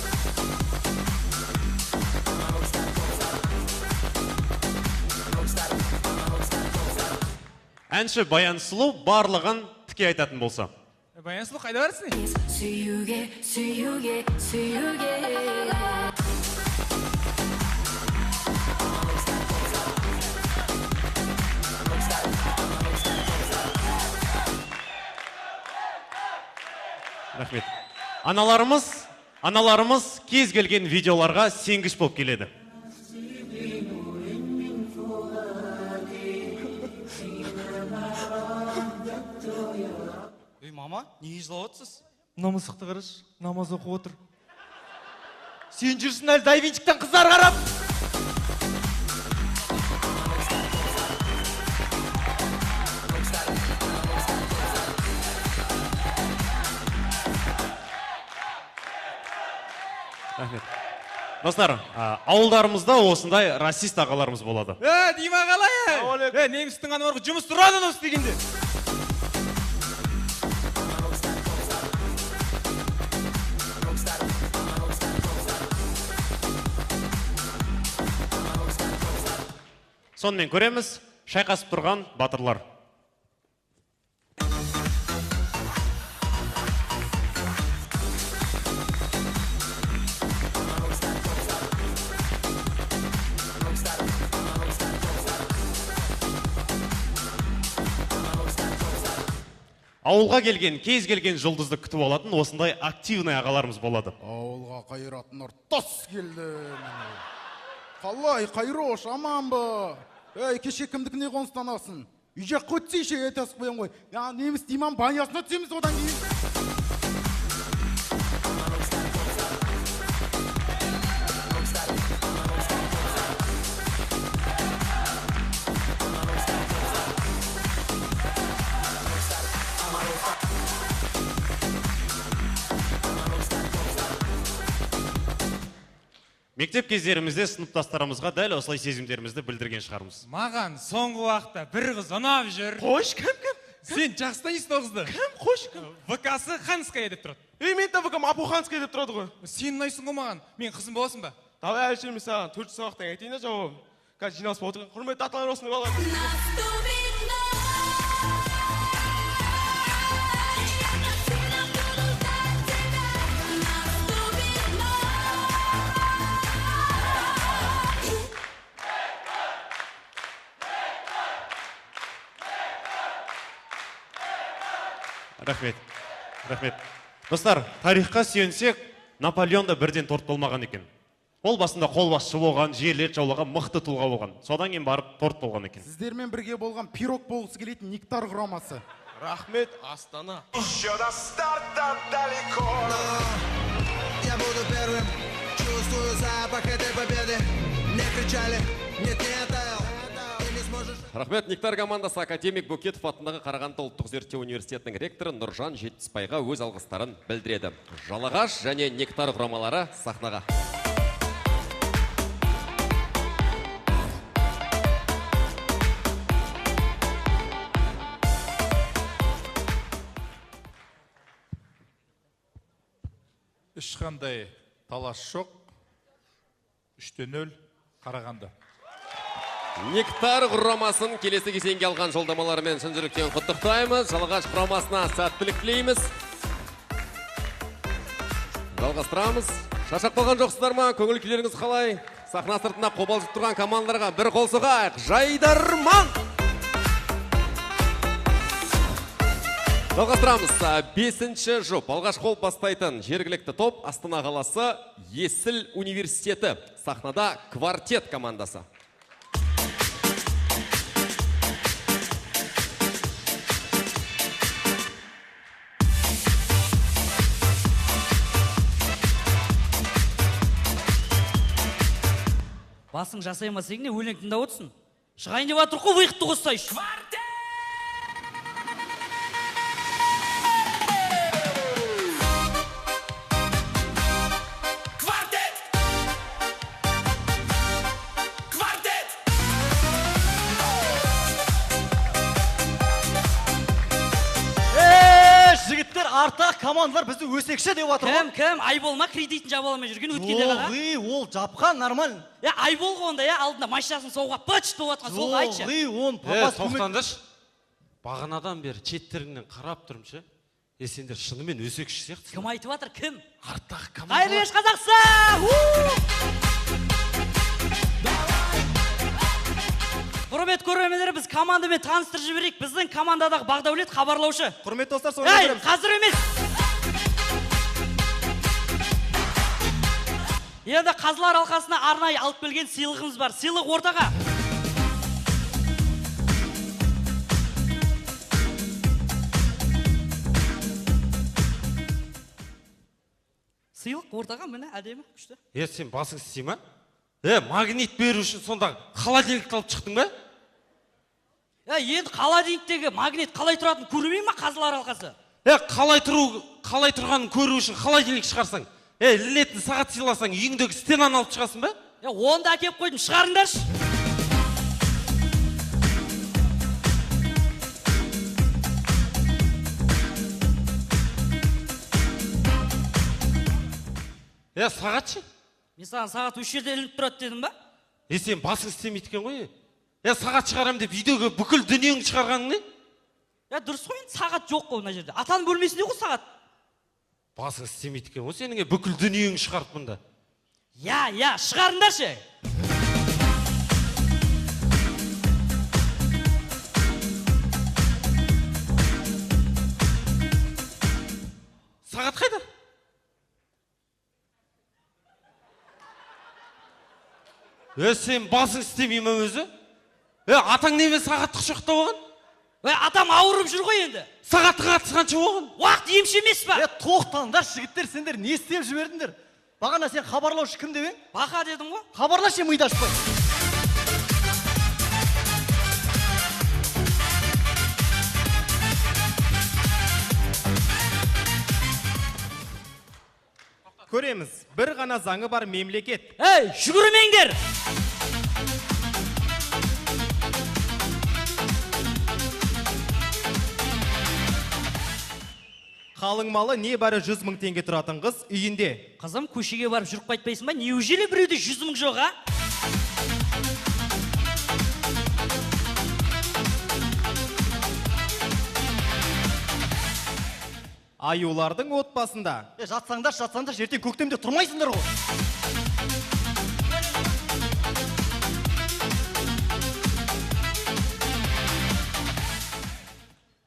Әнші Баян Сұлу барлығын тіке айтатын болса. Баян Сұлу қайда барсың? Сүйуге, сүйуге, сүйуге. Рахмет. Аналарымыз кез келген видеоларға сенгіш болып келеді. Мама, неге жылап отырсыз? Мына мысықты қарашы, намаз оқып отыр. Сен жүрсің әлі дайвинчиктен қыздар қарап. Рахмет. Достар, ауылдарымызда осындай расист ағаларымыз болады. Дима қалай? Немістің аны барғы жұмыс тұрады осы дегенде. Сонымен көреміз, шайқасып тұрған батырлар. Ауылға келген, кез келген жұлдызды күтіп алатын осындай активный ағаларымыз болады. Ауылға қайратынар тас келді. Қалай, қайрош, аман ба? Кеше кімдікіне қонстанасың? Үй жақ көтсейше етасық бен ғой. Неміс Диман банясына түсеміз одан кейін. Мектеп кездерімізде сыныптастарымызға дәл осылай сезімдерімізді білдірген шығармыз. Маған соңғы уақытта бір қыз ұнап жүр. Қош, кім? Сен жақсы танисың ол қызды. Кім? Қош, кім? ВК-сы Ханская деп тұрады. Мен де ВК-м Апуханская деп тұрады ғой. Сен ұнайсың ғой маған. Мен қызым боласың ба? Давай әлші мен саған 4 сабақтан айтайын да жауабын. Қазір жиналыс болып отырған құрметті аталар осыны балалар. Рахмет. Достар, тарихқа сүйенсек, Наполеон да бірден торт болмаған екен. Ол басында қолбасшы болған, жерлерді жаулаған мықты тұлға болған. Содан кейін барып торт болған екен. Сіздермен бірге болған пирог болғысы келетін Нектар құрамасы. Рахмет, Астана. Еще до старта далеко. Я буду первым, чувствую запах этой победы. Не кричали, нет, ты не сможешь. Рахмет, Нектар командасы академик Бөкетов атындағы Қарағанды ұлттық зерттеу университетінің ректоры Нұржан Жетіспайға өз алғыстарын білдіреді. Жалағаш және Нектар құрамалары сахнаға. Ешқандай талас жоқ. 3-0 Қарағанды. Нектар құрамасын келесі кезеңге алған жолдамаларымен шын жүректен құттықтаймыз. Жалағаш құрамасына сәттілік тілейміз. Жалғастырамыз. Шаршап қалған жоқсыздар ма? Көңіл күйлеріңіз қалай? Сахна сыртына қобалжып тұрған командаларға бір қол соғайық. Жайдарман! Жалғастырамыз. 5-ші жұп. Алғаш қол бастайтын жергілікті топ Астана қаласы Есіл университеті. Сахнада квартет командасы. Басың жасаймас егіне өлең тыңдап отырсын. Шығайын деп атыр қой, ұйықты қоссайшы. Жігіттер, артақ командалар бізді өсекші деп атыр ғой. Кім? Айбол ма кредитін жаба алмай жүрген өткенде ғана? Ол жапқан нормально. Айбол ғонда, алдында машинасын соғуға пыч деп атқан, сол айтшы. Он папас тоқтандыш. Бағанадан бері четтеріңнен қарап тұрмшы. Сендер шынымен өсекші сияқты. Кім айтып атыр, кім? Артақ командалар. Қайырлы кеш, Қазақстан! Құрмет көрермендер, біз командамен таныстырып жіберейік. Біздің командадағы Бағдаулет хабарлаушы. Құрметті достар, соңында көреміз. Қазір емес. Енді қазылар алқасына арнайы алып келген сыйлығымыз бар. Сыйлық ортаға. Сыйлық ортаға, міне, әдемі, күшті. Сен басың істей ма? Магнит беру үшін сонда холодильникті алып шықтың ба? Енді холодильниктегі магнит қалай тұратын көрмей ма қазылар алқасы? Қалай тұрғанын көру үшін холодильник шығарсаң, ілінетін сағат сыйласаң, үйіңдегі стенаны алып шығасың ба? Онда әкеп қойдым, шығарыңдаршы. Сағат ше? Мен саған сағат үш жерде ілініп тұрады дедім ба? Сен басың істемейді екен ғой. Сағат шығарам деп үйдегі бүкіл дүниеңді шығарғаның не? Дұрыс қой, сағат жоқ қой мына жерде. Атаның бөлмесінде ғой сағат. Басың істемейді екен ғой, сенің бүкіл дүниеңді шығарып мұнда. Шығарыңдаршы. Сағат қайда? Сен басың істемей ме өзі? Атаң немен сағатты құшақтап оған? Атам ауырып жүр ғой енді. Сағатты қатысы қанша оған? Уақыт емші емес па? Тоқтаңдар, жігіттер, сендер не істеп жібердіңдер? Бағана сен хабарлаушы кім деп ең? Бақа дедің ғой. Хабарлашы миды ашпай. Көреміз, бір ғана заңы бар мемлекет. Жүгірмеңдер! Қалың малы не бәрі 100 мың теңге тұратын қыз үйінде. Қызым, көшеге барып жүріп қайтпайсың ба? Неужели біреуде 100 мың жоқ, а? Аюлардың отбасында. Жатсаңдар, ертең көктемде тұрмайсыңдар ғой.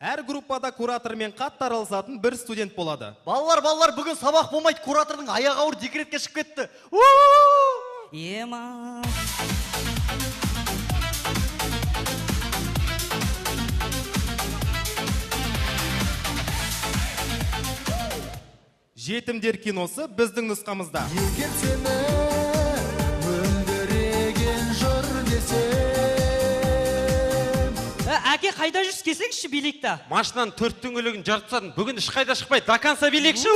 Әр группада куратормен қатты араласатын бір студент болады. Балалар, бүгін сабақ болмайды, куратордың аяғы ауыр декретке шығып кетті. Ема. Жетімдер киносы біздің нұсқамызда. Егер сені мөлдіреген жыр десем. Әке, қайда жүрсіз, келсеңізші билікті? Машинаны 4 дөңгелегін жарып тастадым. Бүгін ешқайда шықпай, до конца билейікші.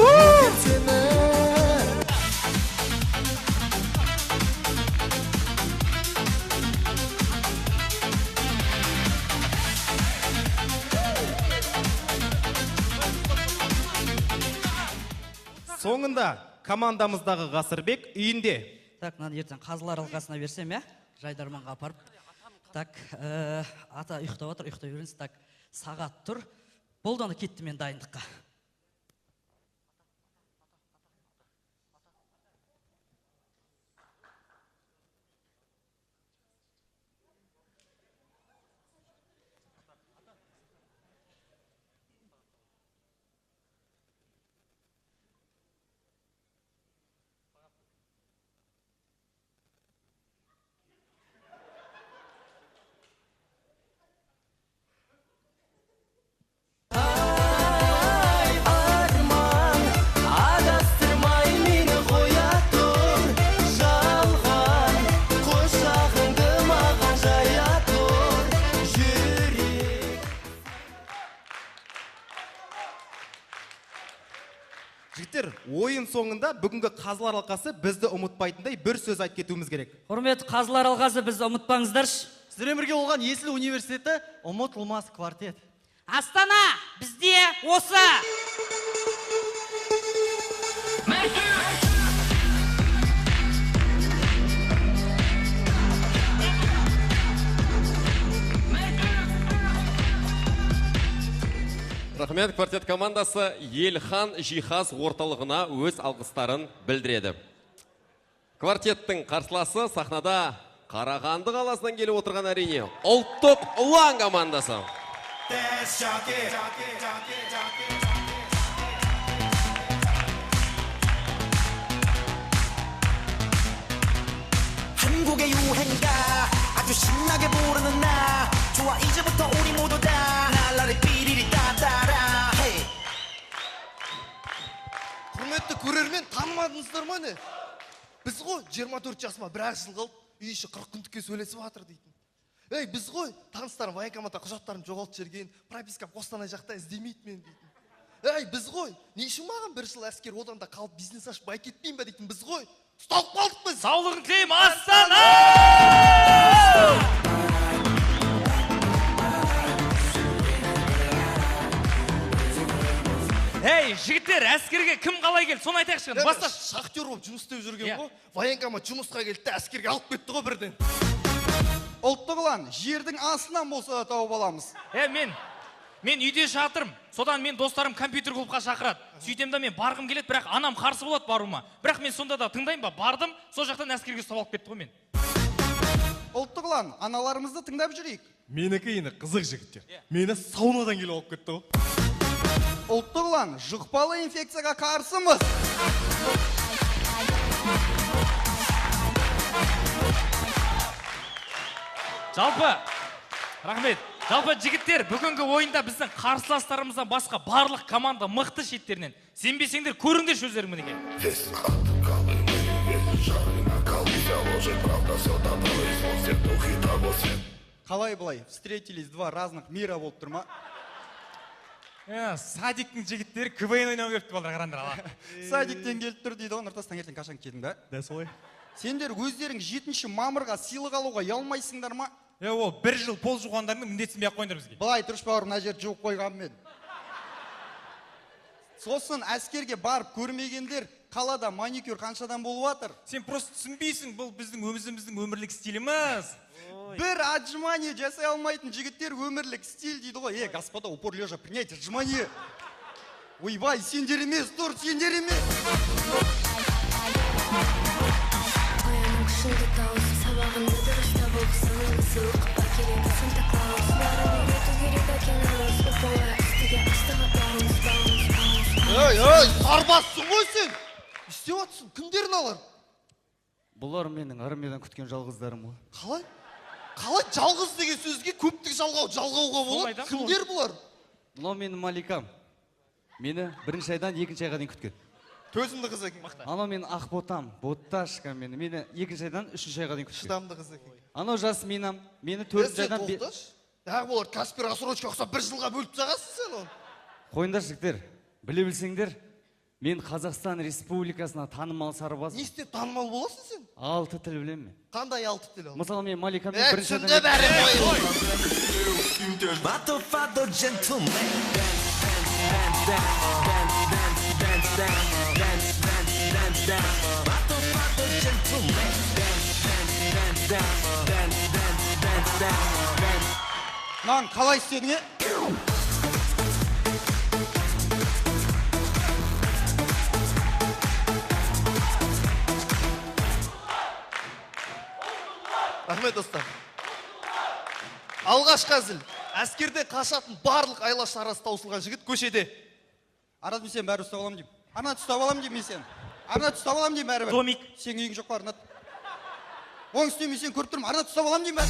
Соңында командамыздағы Ғасырбек үйінде. Так, мынаны ертең қазылар алқасына берсем, иә? Жайдарманға апарып. Так, ата ұйықтап отыр, ұйықтай беріңіз. Так, сағат тұр. Болды, ана кетті мен дайындыққа. Жігіттер, ойын соңында бүгінгі қазылар алқасы бізді ұмытпайтындай бір сөз айтып кетуіміз керек. Құрметті қазылар алқасы, бізді ұмытпаңыздаршы. Сіздермен бірге болған Есіл университеті ұмытылмас квартет. Астана, бізде осы. Рахмет, квартет командасы Елхан жиһаз орталығына өз алғыстарын білдіреді. Квартеттің қарсыласы сахнада Қарағанды қаласынан келіп отырған әрине ұлттық ұлан командасы. 한국의 유행가 아주 신나게 부르는 나 좋아 이제부터 우리 모두 다 날라리 삐리리 따따라 Құрметті көрермен, танымадыңыздар ма не? Біз ғой 24 жасыма бір-ақ жыл қалып, үй іші 40 күндікке сөйлесіп жатыр дейтін. Ей, біз ғой таныстарым военкоматта құжаттарын жоғалтып жіберген, пропискам Қостанай жақта іздемейді мен дейтін. Ей, біз ғой не үшін маған бір жыл әскер оданда қалып бизнес ашып бай кетпейін бе дейтін. Біз ғой ұсталып қалдық біз. Саулығын тілеймін, Астана! Ей, жігіттер, әскерге кім қалай келді? Соны айтайықшы. Баста шахтер болып жұмыс істеп жүрген ғой. Военкомат жұмысқа келді де әскерге алып кетті ғой бірден. Ұлттық ұлан, жердің астынан болса да тауып аламыз. Мен үйде жатырмын. Содан мен достарым компьютер клубқа шақырады. Сөйтем да мен барғым келеді, бірақ анам қарсы болады баруыма. Бірақ мен сонда да тыңдаймын ба? Бардым, сол жақтан әскерге ұстап алып кетті ғой мен. Ұлттық ұлан, аналарымызды тыңдап жүрейік. Менікі енді қызық жігіттер. Мені саунадан келіп алып кетті ғой. Ұлттық ұлан, жұқпалы инфекцияға қарсымыз. Рахмет. Жалпы жігіттер, бүгінгі ойында біздің қарсыластарымыздан басқа барлық команда мықты шеттерінен. Сенбесеңдер көріңдерші өздерің мінеке. Қалай былай, встретились два разных мира болып тұр ма? Садиктің жігіттері КВН ойнау келіпті балдар қарандар ала. Садиктен келіп тұр дейді, оны ұртас таңертең қашан кетің ба? Да, солай. Сендер өздерің 7 мамырға сыйлық алуға ұялмайсыңдар ма? Ол бір жыл пол жуғандардың міндетсінбей ақ қойыңдар бізге. Былай тұрыш бауыр, мына жер жуып қойған мен. Сосын әскерге барып көрмегендер қалада маникюр қаншадан болып жатыр? Сен просто түсінбейсің, бұл біздің өзіміздің өмірлік стиліміз. Бір отжимание жасай алмайтын жігіттер өмірлік стиль дейді ғой. Господа, упор лежа, принять отжимание. Ойбай, сендер емес, тұр, сендер емес. Ояның күшіңді тауып, сабағыңды дұрыстап оқысының сыйлық қыпа керек, Санта-Клаус. Бәрін үйрету керек әкені рос, ұпыңа үстіге астығы бауыз. Ей, сарбассың ғой сен! Істеп атсың, кімдерін алар? Бұлар менің армиядан күткен жалғыздарым ғой. Қалай? Қалай жалғыз деген сөзге көптік жалғауға болады? Кімдер бұлар? Мынау менің Маликам. Мені бірінші айдан екінші айға дейін күткен. Төзімді қыз екен. Анау менің Ақботам, Ботташка мені екінші айдан үшінші айға дейін күткен. Шыдамды қыз екен. Анау Жасминам, мені төртінші айдан... Болар, Каспер Асырочка ұқса бір жылға бөліп тағасың сен оны. Қойындар жігіттер, біле білсеңдер, мен Қазақстан Республикасына танымал сарбаз. Не істеп танымал боласың сен? 6 тіл білемін мен. Қандай 6 тіл ол? Мысалы мен Маликамен бірінші түсінді бәрі Vato fado gentleman Lan қалай істедің, е? Рахмет, достар. Алғашқы әзіл. Әскерде қашатын барлық айла шарасы таусылған жігіт көшеде. Арнат, мен сен бәрі ұстап алам дейм. Арнат, ұстап алам дейм мен сен. Арнат, ұстап алам дейм бәрі. Домик. Сен үйің жоқ па, Арнат? Оң үстіне мен сен көріп тұрмын. Арнат, ұстап алам дейм бәрі.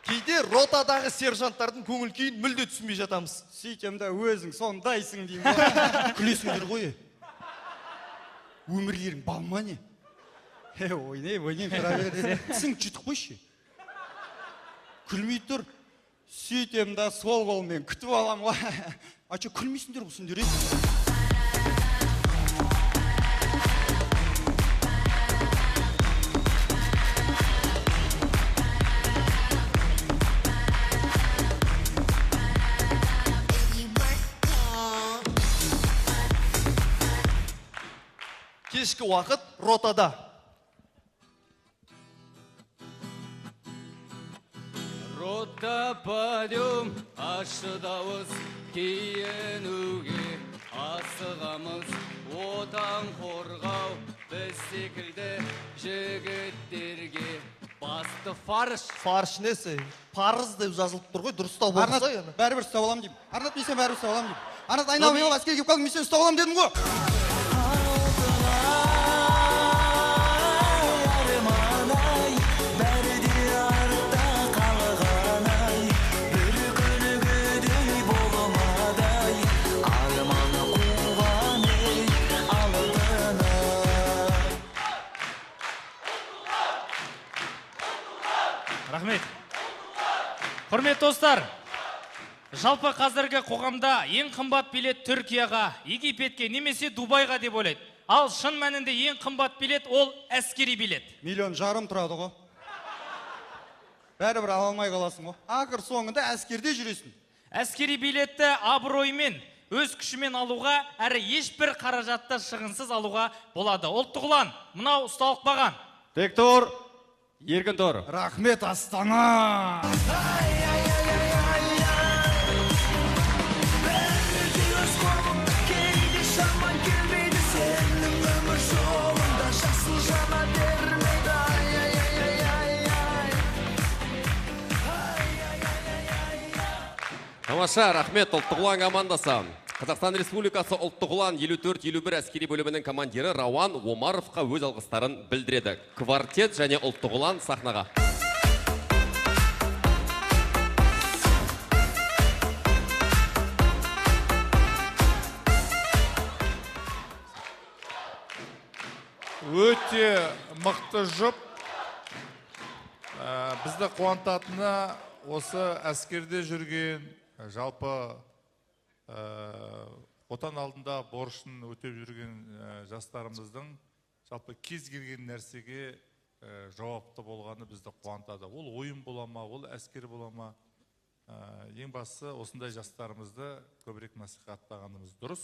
Кейде ротадағы сержанттардың көңіл күйін мүлде түсінбей жатамыз. Сөйтем да өзің сондайсың деймін. Күлесіңдер ғой. Өмірлерің балма не? Ойнай, тұра бер. Тісің жұтық қойшы. Күлмей тұр. Сөйтем да сол қолмен күтіп алам ғой. Ача күлмейсіңдер ғой сендер, е? Кешкі уақыт ротада. Рота подъем, ащы дауыс киінуге асығамыз. Отан қорғау біз секілді жігіттерге басты фарш. Фарш несі? Парыз деп жазылып тұр ғой, дұрыстау болса. Арнат, бәрібір ұстап алам деймін. Арнат, мен сен бәрібір ұстап алам деймін. Арнат, айналып әскерге келіп қалдым, мен сен ұстап алам дедім ғой. Рахмет. Құрмет достар, жалпы қазіргі қоғамда ең қымбат билет Түркияға, Египетке немесе Дубайға деп ойлайды. Ал шын мәнінде ең қымбат билет ол әскери билет. 1,5 миллион тұрады ғой. Бәрібір ала алмай қаласың ғой. Ақыр соңында әскерде жүресің. Әскери билетті абыроймен, өз күшімен алуға, әрі ешбір қаражатты шығынсыз алуға болады. Ұлттық ұлан, мынау ұсталық баған. Тек тұр, еркін тұр. Рахмет, Астана! Тамаша, рахмет, ұлттық ұлан командасы. Қазақстан Республикасы ұлттық ұлан 54-51 әскери бөлімінің командирі Рауан Омаровқа өз алғыстарын білдіреді. Квартет және ұлттық ұлан сахнаға. Өте мықты жұп. Бізді қуантатыны осы әскерде жүрген, жалпы отан алдында борышын өтеп жүрген жастарымыздың жалпы кез келген нәрсеге жауапты болғаны бізді қуантады. Ол ойын бола ма, ол әскер бола ма. Ең бастысы осындай жастарымызды көбірек насихаттағанымыз дұрыс.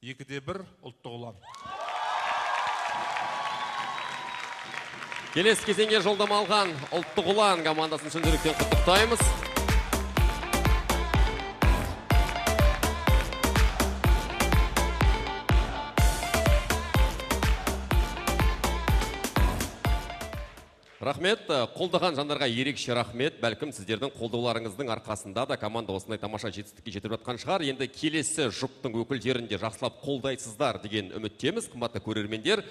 2-1 ұлттық ұлан. Келесі кезеңге жолдама алған ұлттық ұлан командасын шын жүректен құттықтаймыз. Рахмет, қолдаған жандарға ерекше рахмет. Бәлкім сіздердің қолдауларыңыздың арқасында да команда осындай тамаша жетістікке жетіп жатқан шығар. Енді келесі жұптың өкілдерін де жақсылап қолдайсыздар деген үміттеміз, қымбатты көрермендер.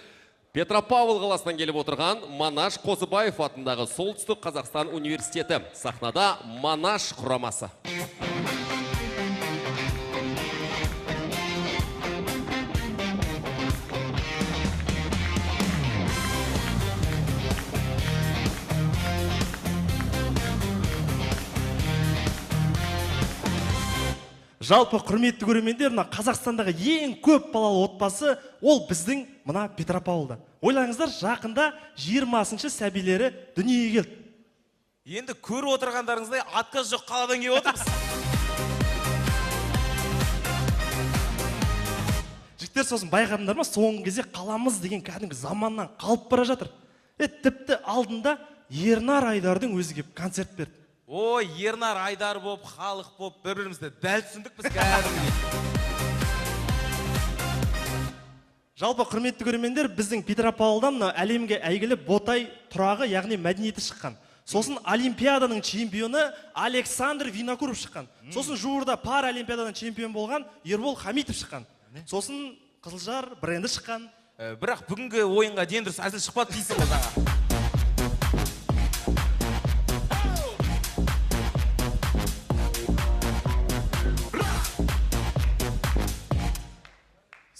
Петропавл қаласынан келіп отырған Манаш Қозыбаев атындағы Солтүстік Қазақстан университеті. Сахнада Манаш құрамасы. Жалпы құрметті көрермендер, мына Қазақстандағы ең көп балалы отбасы ол біздің мына Петропавлда. Ойлаңыздар, жақында 20-шы сәбилері дүниеге келді. Енді көріп отырғандарыңыздай атқа жоқ қаладан келіп отырмыз. Жігіттер, сосын байқадыңдар ма, соңғы кезде қаламыз деген кәдімгі заманнан қалып бара жатыр. Тіпті алдында Ернар Айдардың өзі келіп концерт берді. Ой, Ернар Айдар боп, халық боп, бір-бірімізді дәл түсіндік біз кәдімгідей. Жалпы құрметті көрермендер, біздің Петропавлдан әлемге әйгілі Ботай тұрағы, яғни мәдениеті шыққан. Сосын Олимпиаданың чемпионы Александр Винокуров шыққан. Сосын жуырда пар Олимпиаданың чемпион болған Ербол Хамитов шыққан. Сосын Қызылжар бренді шыққан. Бірақ бүгінгі ойынға ден дұрыс әзіл шықпады дейсің ғой жаңа.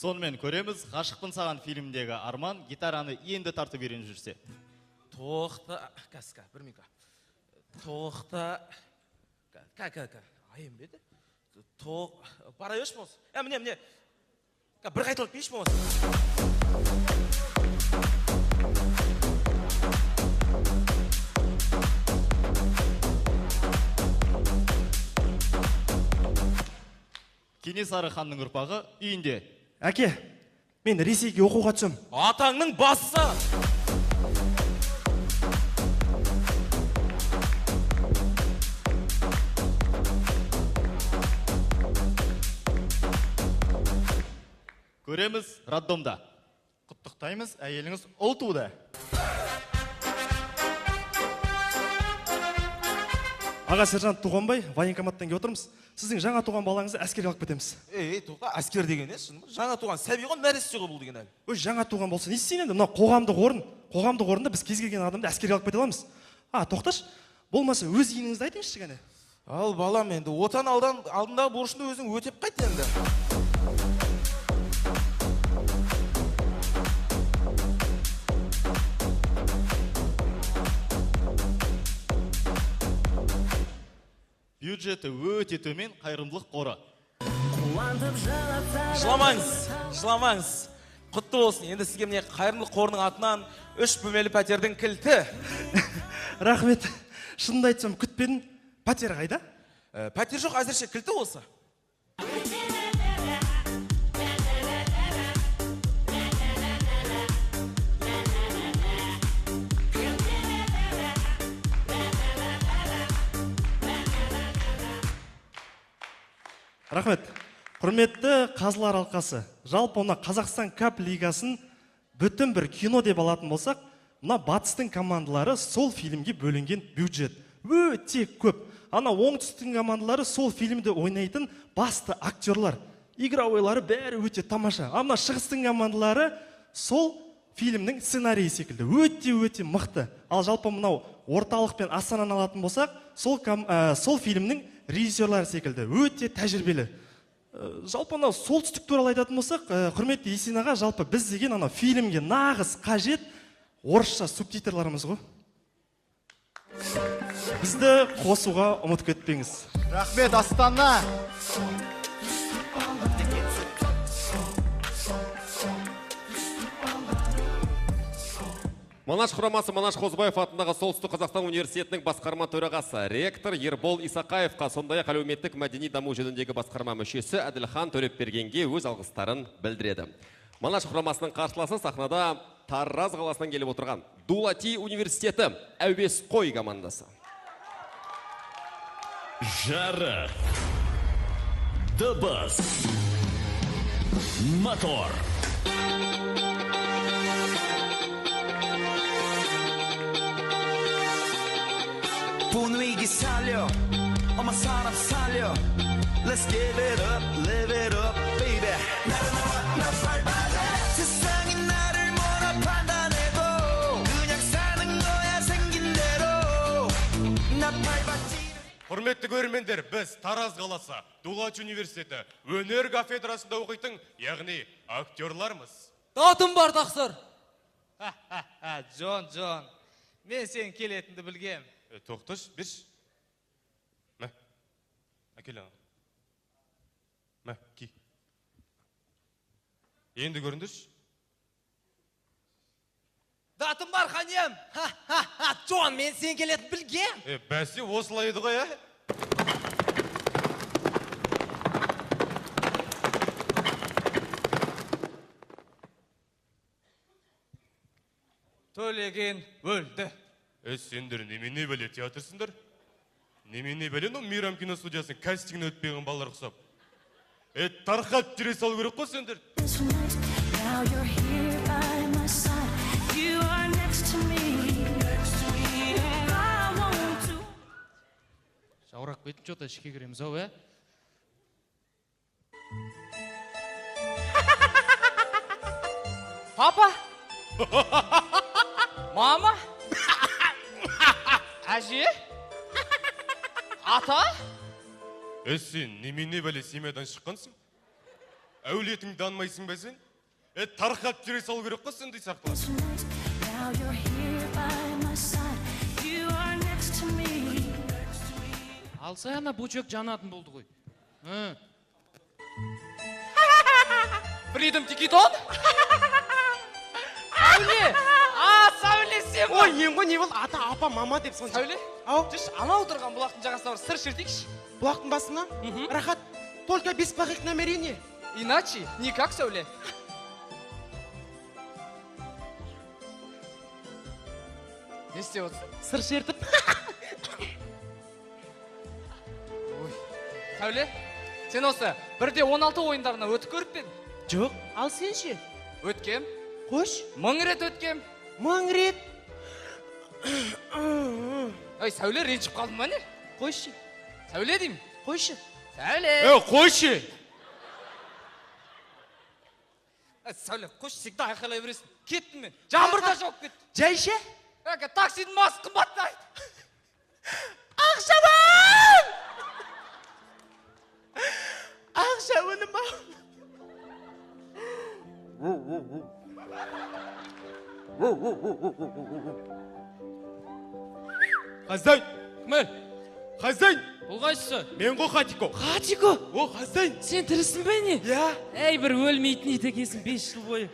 Сонымен көреміз, ғашықпын саған фильмдегі Арман гитараны енді тартып үйреніп жүрсе. Тоқта, кәсіка, бір мика. Тоқта, айым беді? Бара еш болсы? Міне. Бір қайтылып бейш болсы? Кенесары ханның ұрпағы үйінде. Әке, мен Ресейге оқуға түсем. Атаңның басы! Көреміз роддомда. Құттықтаймыз, әйеліңіз ұл туды. Аға сержант Туғанбай, военкоматтан келіп отырмыз. Сіздің жаңа туған балаңызды әскерге алып кетеміз. Тоқа, әскер деген не? Жаңа туған сәби ғой, нәресте ғой бұл деген әлі. Жаңа туған болса, не істейін енді? Мына қоғамдық орында біз кез келген адамды әскерге алып кете аламыз. Тоқташ, болмаса өз үйіңізді айтыңызшы кәне. Ал балам енді, отан алдындағы борышын өзің өтеп қайт енді. Бюджеті өте төмен қайырымдылық қоры. Жыламаңыз. Құтты болсын. Енді сізге міне қайырымдылық қорының атынан 3 бөлмелі пәтердің кілті. Рахмет. Шынымды айтсам, күтпедім. Пәтер қайда? Пәтер жоқ, әзірше кілті болса. Рахмет. Құрметті қазылар алқасы. Жалпы оны Қазақстан Кап лигасын бүтін бір кино деп алатын болсақ, мына батыстың командалары сол фильмге бөлінген бюджет өте көп. Ана оңтүстіктің командалары сол фильмде ойнайтын басты актерлар. Игровойлары бәрі өте тамаша. Ана шығыстың командалары сол фильмнің сценарийі секілді. Өте мықты. Ал жалпы мынау орталық пен Астананы алатын болсақ, сол фильмнің режиссерлары секілді. Өте тәжірибелі. Жалпы анау солтүстік туралы айтатын болсақ, құрметті Есен аға, жалпы біз деген анау фильмге нағыз қажет орысша субтитрларымыз ғой. Бізді қосуға ұмыт кетпеңіз. Рахмет, Астана! Манаш құрамасы Манаш Қозбаев атындағы Солтүстік Қазақстан университетінің басқарма төрағасы, ректор Ербол Исақаевқа, сондай-ақ әлеуметтік мәдени даму жөніндегі басқарма мүшесі Әділхан Төлепбергенге өз алғыстарын білдіреді. Манаш құрамасының қарсыласы сахнада Тараз қаласынан келіп отырған Дулати университеті Әуесқой командасы. Жарық, дыбыс, мотор. 분위기 살려 엄마 사람 살려 Let's give it up, live it up, baby 나 발발해 세상이 나를 뭐라 판단해도 그냥 사는 거야 생긴 대로 나 밟았지. Құрметті көрермендер, біз Тараз қаласы Дулати университеті өнер кафедрасында оқитын, яғни актерлармыз. Датым бар тақсыр. Джон, мен сен келетінді білгем. Тоқташ, берші. Мә, әкел ана. Мә, ки. Енді көріндірші. Да датым бар ханем. Джон, мен сен келетін білгем. Бәсе осылай еді ғой, Төлеген өлді. Сендер немене бәле театрсыңдар? Немене бәле, Мейрам кино студиясының кастингін өтпеген балалар құсап. Тарқат жүре салу керек қой сендер. Now you're here by my side. You are next to me. I want to. Жаурақ бетін жота ішке кіреміз ау, Папа? Мама? Әже? Ата? Сен немене бәле семьядан шыққансың? Әулетіңді танымайсың ба сен? Тарқат жүре салу керек қой сендей сақтан. Now you're here by my side. You are next to me. Алсай ана бөчек жанатын болды ғой. Фридом Тикитон? Сәуле! Сәуле сен ба? Ой, ең ғой не бол? Ата, апа, мама деп сонша. Сәуле? Ау? Жүш, анау тұрған бұлақтың жағасына бар сыр шертейікші. Бұлақтың басына? Рахат, только без плохих намерений. Иначе никак, Сәуле. Не істеп отырсың? Сыр шертіп. Сәуле, сен осы 1-16 ойындарына өтіп көріп пе едің? Жоқ, ал сен ше? Өткем. Қош? 1000 рет өткем. 1000 рет? Ой, Сәуле, ренжіп қалдың ба не? Қойшы. Сәуле деймін. Қойшы. Сәуле. Қойшы. Сәуле, қойшы, всегда айқайлай бересің. Кеттім мен. Жаңбыр да жауып кетті. Жай ше? Таксидің масы қымбаттайды. Ақшабан! Ақшабаным ау. Хаздай! Кімі? Хаздай! Бұл қайсысы? Мен ғой Хатико. Хатико? О, Хаздай! Сен тірісің бе не? Я. Әй, бір өлмейтін ит екенсің 5 жыл бойы.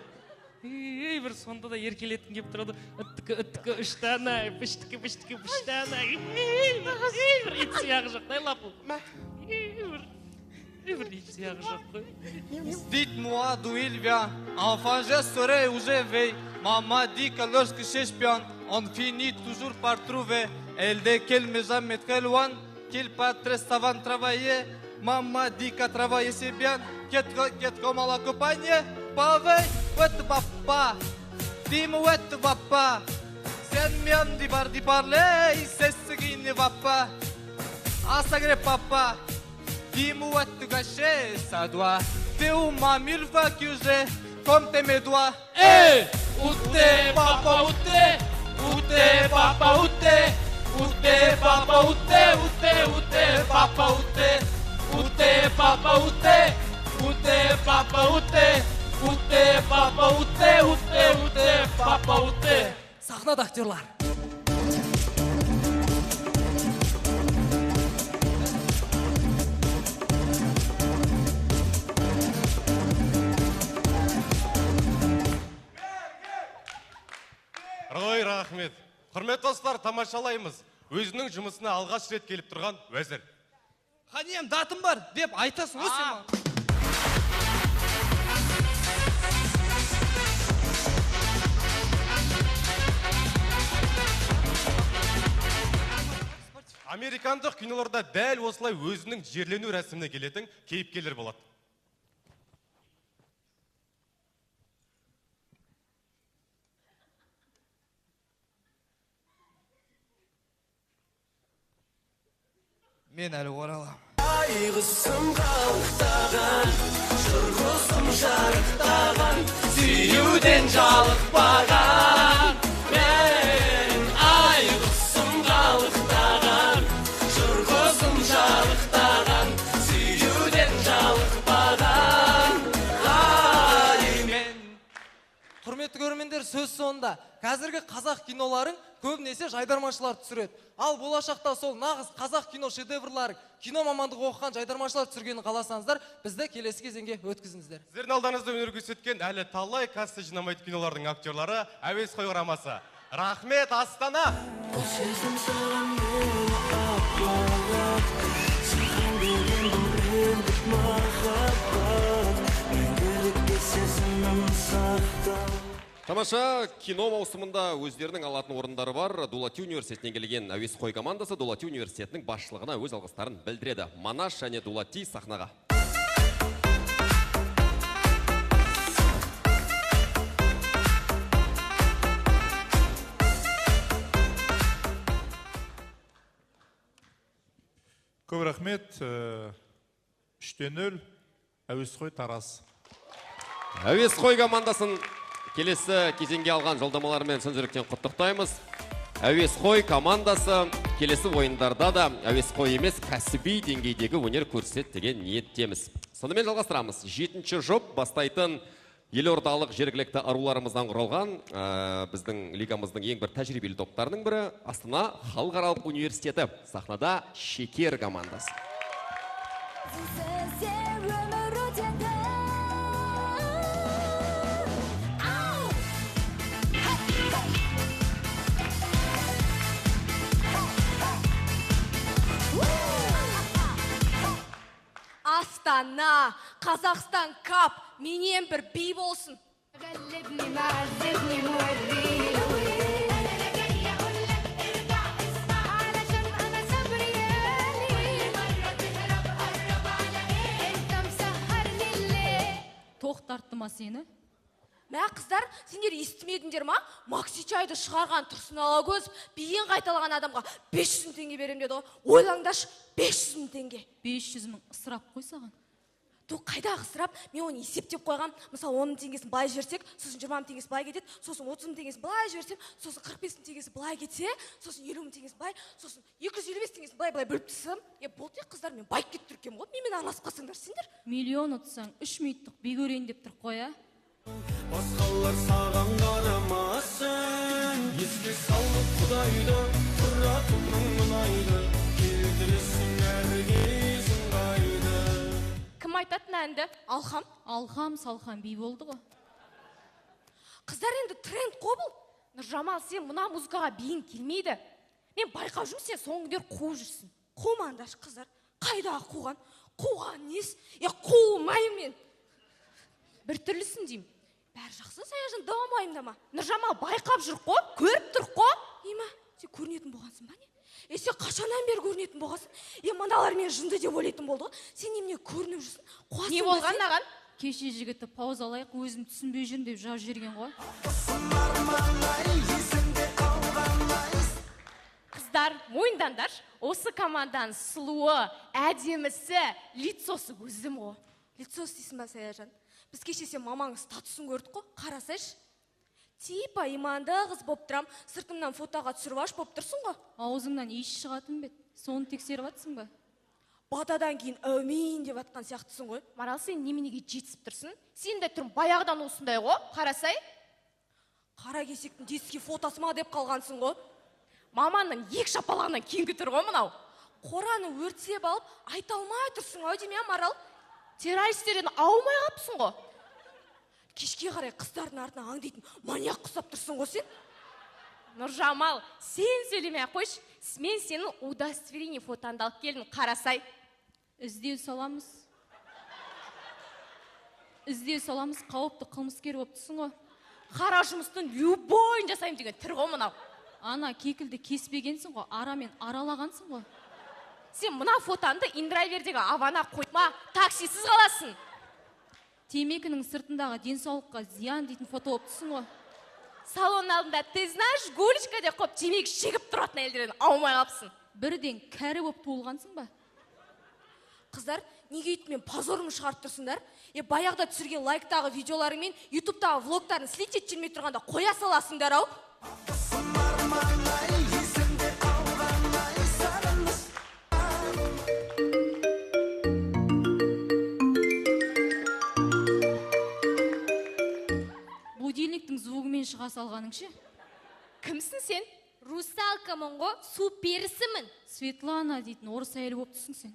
Ей, бір сонда да еркелеткің кеп тұрады. Үттікі, үштана, бүштікі, бүштана. Ей, бір ит сияғы жоқ, дай лапыл. Бір ит сияғы жоқ қой. Dites-moi d'où il vient. Enfin, je serai où je vais. Maman dit que lorsque je espion, on finit toujours par trouver. Elle dit qu'elle m'est jamais très loin, qu'il pas très savant travailler. Maman dit qu'à travailler c'est bien, qu'être comme à l'accompagner. Pavé, où est papa? Dis-moi où est papa? C'est bien d'y parler, c'est ce qui ne va pas. Ah, sacré papa, dis-moi où est gâché, ça doit. T'es où ma 1000 fois que j'ai, comme t'es mes doigts. Hey! Où t'es papa, où t'es? Où t'es papa, où t'es? Où t'es papa, où t'es? Où t'es, où t'es papa, où t'es? Où t'es papa, où t'es? Où t'es papa, où t'es? Où t'es papa, où t'es? Où t'es papa, où t'es? Сахнада актерлар. Ой, рахмет. Құрмет достар, тамашалаймыз. Өзінің жұмысына алғаш рет келіп тұрған уәзір. Ханем, датым бар деп айтасың ғой сен. Американдық киноларда дәл осылай өзінің жерлену рәсіміне келетін кейіпкерлер болады. Мен әлі оралам. Қайғысым қалықтаған, жырғысым жарықтаған, сүюден жалықпаған. Мен айғысым қалықтаған, жырғысым жарықтаған, сүюден жалықпаған. Құрметті көрермендер, сіздер сөз соңында қазіргі қазақ киноларын көбінесе жайдармашылар түсіреді. Ал болашақта сол нағыз қазақ кино шедеврлары, кино мамандығы оқыған жайдармашылар түсіргенін қаласаңыздар, бізді келесі кезеңге өткізіңіздер. Сіздердің алдарыңызда өнер көрсеткен әлі талай касса жинамайтын кинолардың актерлары Әуесқой құрамасы. Рахмет, Астана! Тамаша, кино маусымында өздерінің алатын орындары бар. Дулати университетінен келген Әуесқой командасы Дулати университетінің басшылығына өз алғыстарын білдіреді. Манаш және Дулати сахнаға. Көп рахмет. 3-0 Әуесқой Тараз. Әуесқой командасын келесі кезеңге алған жолдамаларымен шын жүректен құттықтаймыз. Әуесқой командасы келесі ойындарда да әуесқой емес кәсіби деңгейдегі өнер көрсет деген ниеттеміз. Сонымен жалғастырамыз. 7-ші жоп бастайтын елордалық жергілікті аруларымыздан құралған біздің лигамыздың ең бір тәжірибелі топтарының бірі Астана халықаралық университеті. Сахнада Шекер командасы. Астана, Қазақстан кап, менен бір би болсын. Тоқтартты ма сені? Мә қыздар, сендер естімедіңдер ма? Максичайды шығарған Тұрсын Алагөз биен қайталаған адамға 500 теңге берем деді ғой. Ойлаңдашы, 500 теңге. 500 мың ысырап қой саған. Қайдағы ысырап? Мен оны есептеп қойғам. Мысалы 10 теңгесін былай жіберсек, сосын 20 теңгесі былай кетеді, сосын 30 теңгесін былай жіберсем, сосын 45 теңгесі былай кетсе, сосын 50 теңгесі былай, сосын 255 теңгесін былай бөліп тастасам, болды қыздар, мен байып кетіп тұр екенмін ғой. Менімен араласып қалсаңдар сендер. Миллион ұтсаң 3 минуттық би көрейін деп тұр қой, Басқалар саған қарамасын, еске салып Құдайды, тұратының мұнайды, келтіресің әргезін қайды. Кім айтатын әнді? Алхам? Алхам, салхам би болды ғой. Қыздар енді тренд қобыл. Нұржамал, сен мұна музыкаға бейін келмейді. Мен байқап жүрмін, сен соңғыдер қуып жүрсің. Қумандаш қыздар. Қайдағы қуған? Қуған нес? Қуылмайым мен. Бір түрлісін деймін. Бәрі жақсы, Саяжан давамайым да ма? Нұржамал байқап жүр қо, көріп тұр қо. Ема, сен көрінетін болғансың ба не? Сен қашаннан бері көрінетін болғансың? Мыналар мен жынды деп ойлайтын болды ғой. Сен немене көрініп жүрсің? Не болған наған? Кеше жігітті паузалайық, өзім түсінбей жүрмін деп жау жерген ғой. Қыздар, мойындандар, осы команданың сұлуы, әдемісі, лицосы өзім ғой. Лицосы дейсің ба, Саяжан? Біз кеше сен маманың статусын көрдік қой, қарасайшы. Типа иманды қыз боп тұрам, сыртымнан фотоға түсіріп боп тұрсың ғой. Аузыңнан иіс шығатын бет, соны тексеріп атсың ба? Батадан кейін әумейін деп атқан сияқтысың ғой. Марал, сен неменеге жетісіп тұрсың? Сен де тұрым баяғыдан осындай ғой, қарасай. Қара кесектің деске фотосы ма деп қалғансың ғой. Маманың ек шапалағынан кейінгі тұр ғой мынау. Қораны өртсеп алып, айта алмай тұрсың ау деме, Марал. Террористерден аумай қапсың ғой. Кешке қарай қыздардың артына аңдейтін маньяк құсап тұрсың ғой сен. Нұржамал, сен сөйлеме қойшы. Мен сенің удостоверение фотоңды алып келдім, қарасай. Іздеу саламыз. Іздеу саламыз, қауіпті қылмыскер болып тұрсың ғой. Қара жұмыстың любойын жасайым деген түр ғой мынау. Ана кекілді кеспегенсің ғой, арамен аралағансың ғой. Сен мына фотоңды индрайвердегі авана қойма, таксисіз қаласың. Темекінің сыртындағы денсаулыққа зиян дейтін фото болып тұрсың ғой. Салон алдында, ты знаешь, гулечка деп қойып темекі шегіп тұратын әйелдерден аумай қапсың. Бірден кәрі болып туылғансың ба? Қыздар, неге үйтімен позорым шығарып тұрсыңдар? Баяғыда түсірген лайктағы видеоларың мен ютубтағы влогтарын слить ет жүрмей тұрғанда қоя саласыңдар ау. Будильниктің звугымен шыға болғаның ше? Кімсің сен? Русалкамын ғой, су перісімін. Светлана дейтін орыс әйел болып түсің сен.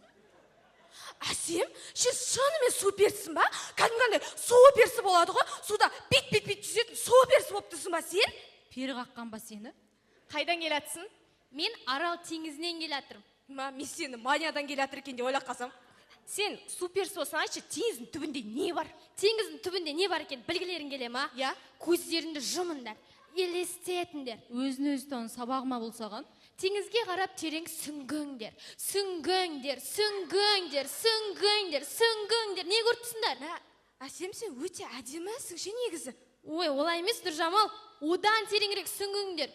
Әсем, сен шынымен су перісің ба? Кәдімгідей су перісі болады ғой, суда бит жүзетін су перісі болып тұрсың ба сен? Пері қаққан ба сені? Қайдан келатсың? Мен Арал теңізінен келатырмын. Мен сені Маниядан келатыр екен деп ойлап қалсам. Сен су перісі болсаң айтшы, теңіздің түбінде не бар? Теңіздің түбінде не бар екен білгілерің келе ма? Я? Көздеріңді жұмыңдар, елестетіңдер. Өзін-өзі тон сабағыма болсаған. Теңізге қарап терең сүңгіңдер. Не көріпсіңдер? Әсем, сен өте әдемісің ше негізі. Ой, олай емес Нұржамал. Одан тереңірек сүңгіңдер.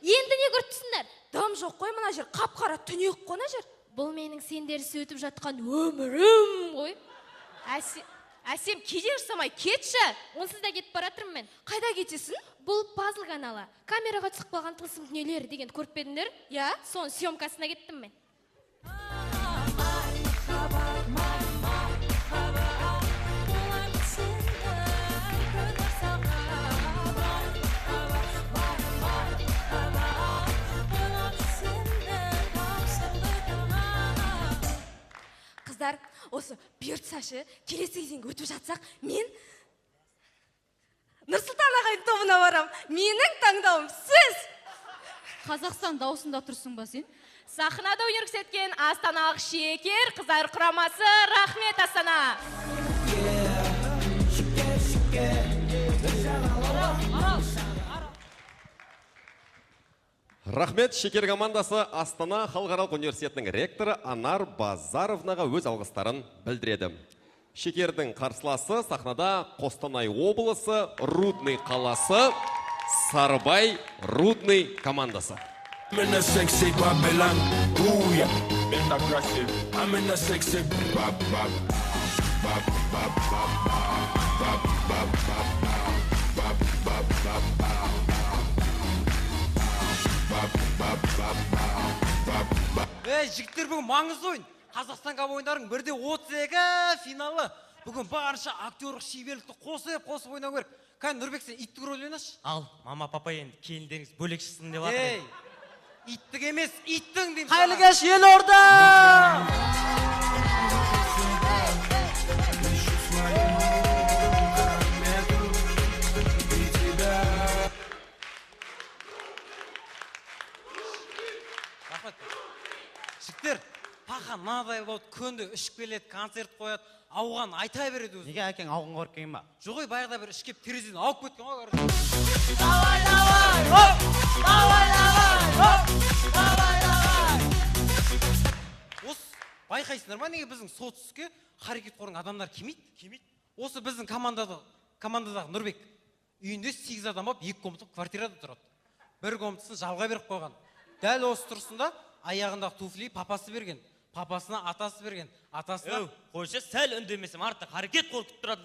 Енді не көріпсіңдер? Дым жоқ қой мына жер, қап-қара түнек қой мына жер. Бұл менің сендерсі өтіп жатқан өмірім ғой. Әсем, кедер жасамай кетші. Онсыз да кетіп баратырмын мен. Қайда кетесің? Бұл пазл каналы. Камераға түсіп қалған тылсым дүниелер деген көріп пе-едіңдер? Я? Соның съемкасына кеттім мен. Қыздар, осы бұйыртсашы келесі кезеңге өтіп жатсақ, мен Нұрсұлтан ағайдың тобына барам. Менің таңдауым сіз. Қазақстан даусында тұрсың ба сен? Сахнада өнер көрсеткен астаналық шекер қыздар құрамасы. Рахмет Астана. Рахмет, шекер командасы Астана халықаралық университетінің ректоры Анар Базаровнаға өз алғыстарын білдіреді. Шекердің қарсыласы сахнада Қостанай облысы, Рудный қаласы, Сарыбай Рудный командасы. I'm in a sexy Babylon, ooh yeah, bit aggressive. I'm in a sexy bab bab bab bab bab bab bab bab bab bab bab. Жігіттер, бүгін маңызды ойын. Қазақстан кап ойындарының 1/32 финалы. Бүгін барынша актерлық шеберлікті қосып ойнау керек. Кән Нұрбек, сен иттік рөл ойнашы. Ал, мама папа енді келіндеріңіз бөлек шықсын деп жатыр. Иттік емес, иттің деймін. Қайырлы кеш, Елорда! Жігіттер, пақа мынадай болады, күнде ішіп келеді, концерт қояды, ауған айта береді өзі. Неге әкең ауған қорып келген ба? Жоқ ой, баяғыда бір ішкеп терезеден ауып кеткен ғой. Осы байқайсыңдар ма, неге біздің солтүстікке харекет қорың адамдар келмейді? Осы біздің командадағы Нұрбек үйінде 8 адам болып, 2 комнаталық квартирада тұрады. Бір комнатасын жалға беріп қойған. Дәл осы тұрысында аяғындағы туфли папасы берген. Папасына атасы берген. Атасына... Қойшы, сәл үндемесем артық харекет қорқып тұрады.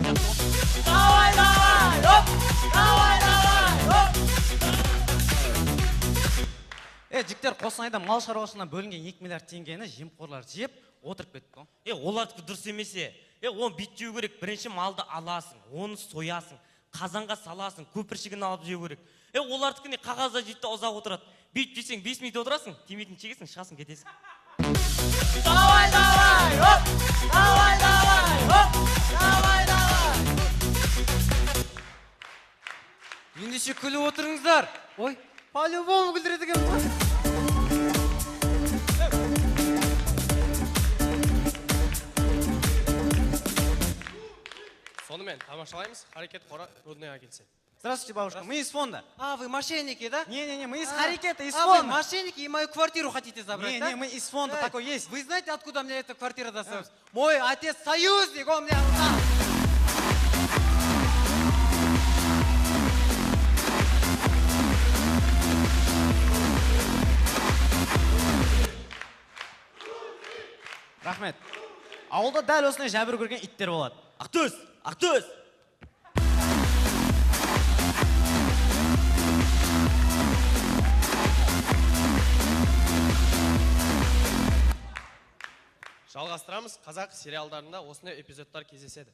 Жігіттер, Қостанайда мал шаруашылығынан бөлінген 2 миллиард теңгені жемқорлар жеп отырып кетті. Олардікі дұрыс емесе. Оны бит жеу керек. Бірінші малды аласың, оны соясың, қазанға саласың, көпіршігін алып жеу керек. Олардікі не қағазда жейді ұзақ отырады. Бит жесең 5 минут отырасың, темекіні шегесің, шығасың, кетесің. Давай, давай, оп! Давай, давай, оп! Давай, давай! Ендеше күліп отырыңыздар. Ой, по-любому күлдіреді екен ғой. Сонымен тамашалаймыз, харекет қора Рудныйға келсе. Здравствуйте, бабушка, мы из фонда. А, вы мошенники, да? Не-не-не, мы из харекета, из фонда. А, вы фонда. мошенники и мою квартиру хотите забрать, да? Не-не, мы из фонда, такой есть. Вы знаете, откуда мне эта квартира досталась? Мой отец союзник, он мне... Рахмет. Ауылда дәл осындай жәбір көрген иттер болады. Ақтөс, Ақтөс! Жалғастырамыз, қазақ сериалдарында осындай эпизодтар кездеседі.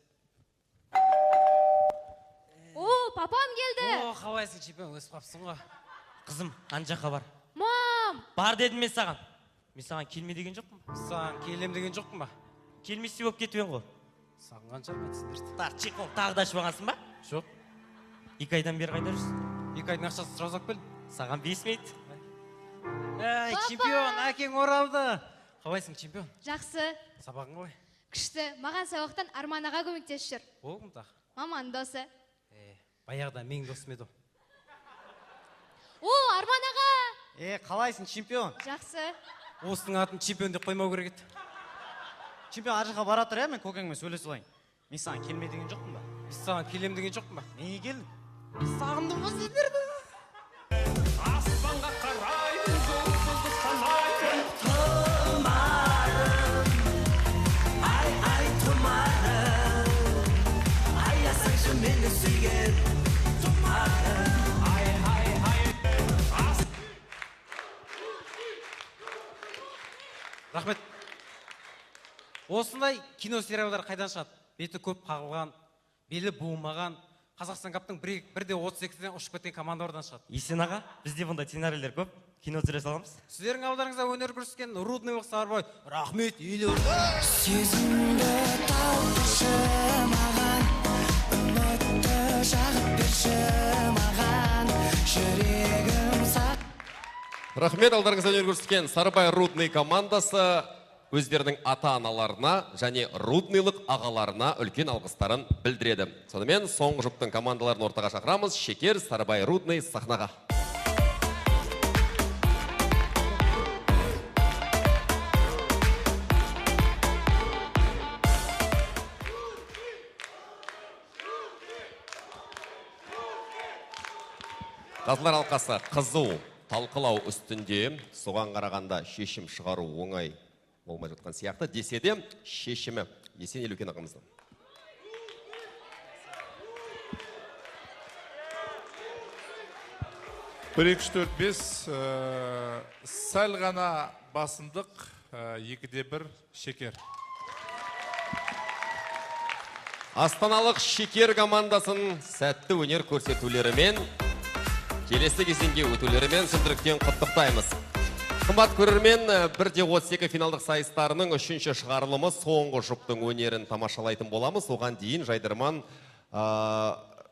О, папам келді. О, қалайсың чемпион, өсіп қапсың ғой. Қызым, ана жаққа бар. Мам! Бар дедім мен саған. Мен саған келме деген жоқпын. Саған келем деген жоқпын ба? Келмесе болып кетуен ғой. Саған қанша айтсыңдар? Так, чекол тағы да ашып алғансың ба? Жоқ. 2 айдан бері қайда жүрсің? 2 айдың ақшасын сразу алып келдім. Саған 5 мейді. Ай, чемпион, әкең оралды. Қалайсың чемпион? Жақсы. Сабағың қалай? Күшті. Маған сабақтан Арман аға көмектесіп жүр. Ол кім тағы? Маманың досы. Баяғыда менің досым еді. О, Арман аға! Қалайсың чемпион? Жақсы. Осының атын чемпион деп қоймау керек еді. Чемпион ар жаққа бара тұр, мен көкеңмен сөйлесіп алайын. Мен саған келме деген жоқпын ба? Біз саған келем деген жоқпын ба? Неге келдің? Сағындым ғой сендерді. Аспанға қарай жұлдызды санай тұмарым, ай тұмарым, аясаңшы мені сүйген тұмарым, ай. Рахмет. Осындай кино сериалдар қайдан шығады? Беті көп қағылған, белі буылмаған, Қазақстан каптың 1/32-ден ұшып кеткен командалардан шығады. Есен аға, бізде бұндай сценарийлер көп. Кино түсіре саламыз. Сіздердің алдарыңызда өнер көрсеткен Рудневых Сарбай. Рахмет, елорда. Сезімді таушы маған, үмітті жағып берші маған, жүрегім сақ. Рахмет, алдарыңызда өнер көрсеткен Сарыбай Рудный командасы өздерінің ата-аналарына және руднылық ағаларына үлкен алғыстарын білдіреді. Сонымен соңғы жұптың командаларын ортаға шақырамыз. Шекер, Сарыбай Рудный сахнаға. Қазылар алқасы қызу талқылау үстінде, соған қарағанда шешім шығару оңай болмай жатқан сияқты. Десе де шешімі Есен Елеукен ағамыздың. Бір, 2, 3, 4, 5 сәл ғана басымдық, 2/1 шекер. Астаналық шекер командасын сәтті өнер көрсетулерімен, келесі кезеңге өтулерімен шындырықтен құттықтаймыз. Қымбат көрермен, 1/32 финалдық сайыстарының 3-ші шығарылымы соңғы жұптың өнерін тамашалайтын боламыз. Оған дейін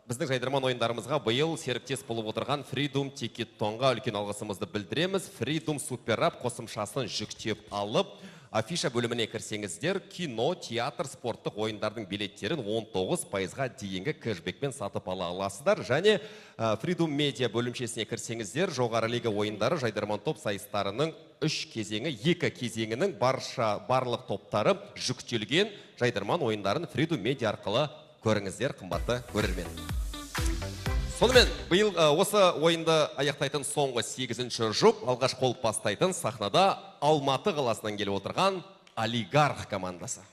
біздің жайдарман ойындарымызға биыл серіктес болып отырған Freedom Ticket.com-ға үлкен алғысымызды білдіреміз. Freedom Super-App қосымшасын жүктеп алып, афиша бөліміне кірсеңіздер, кино, театр, спорттық ойындардың билеттерін 19%-ға дейінгі кэшбекпен сатып ала аласыздар. Және Freedom Media бөлімшесіне кірсеңіздер, жоғары лига ойындары жайдарман топ сайыстарының 2 кезеңінің барлық топтары жүктелген жайдарман ойындарын Freedom Media арқылы көріңіздер, қымбатты көрермен. Сонымен, биыл осы ойынды аяқтайтын соңғы 8-ші жұп, алғаш қолып бастайтын сахнада Алматы қаласынан келіп отырған Олигарх командасы.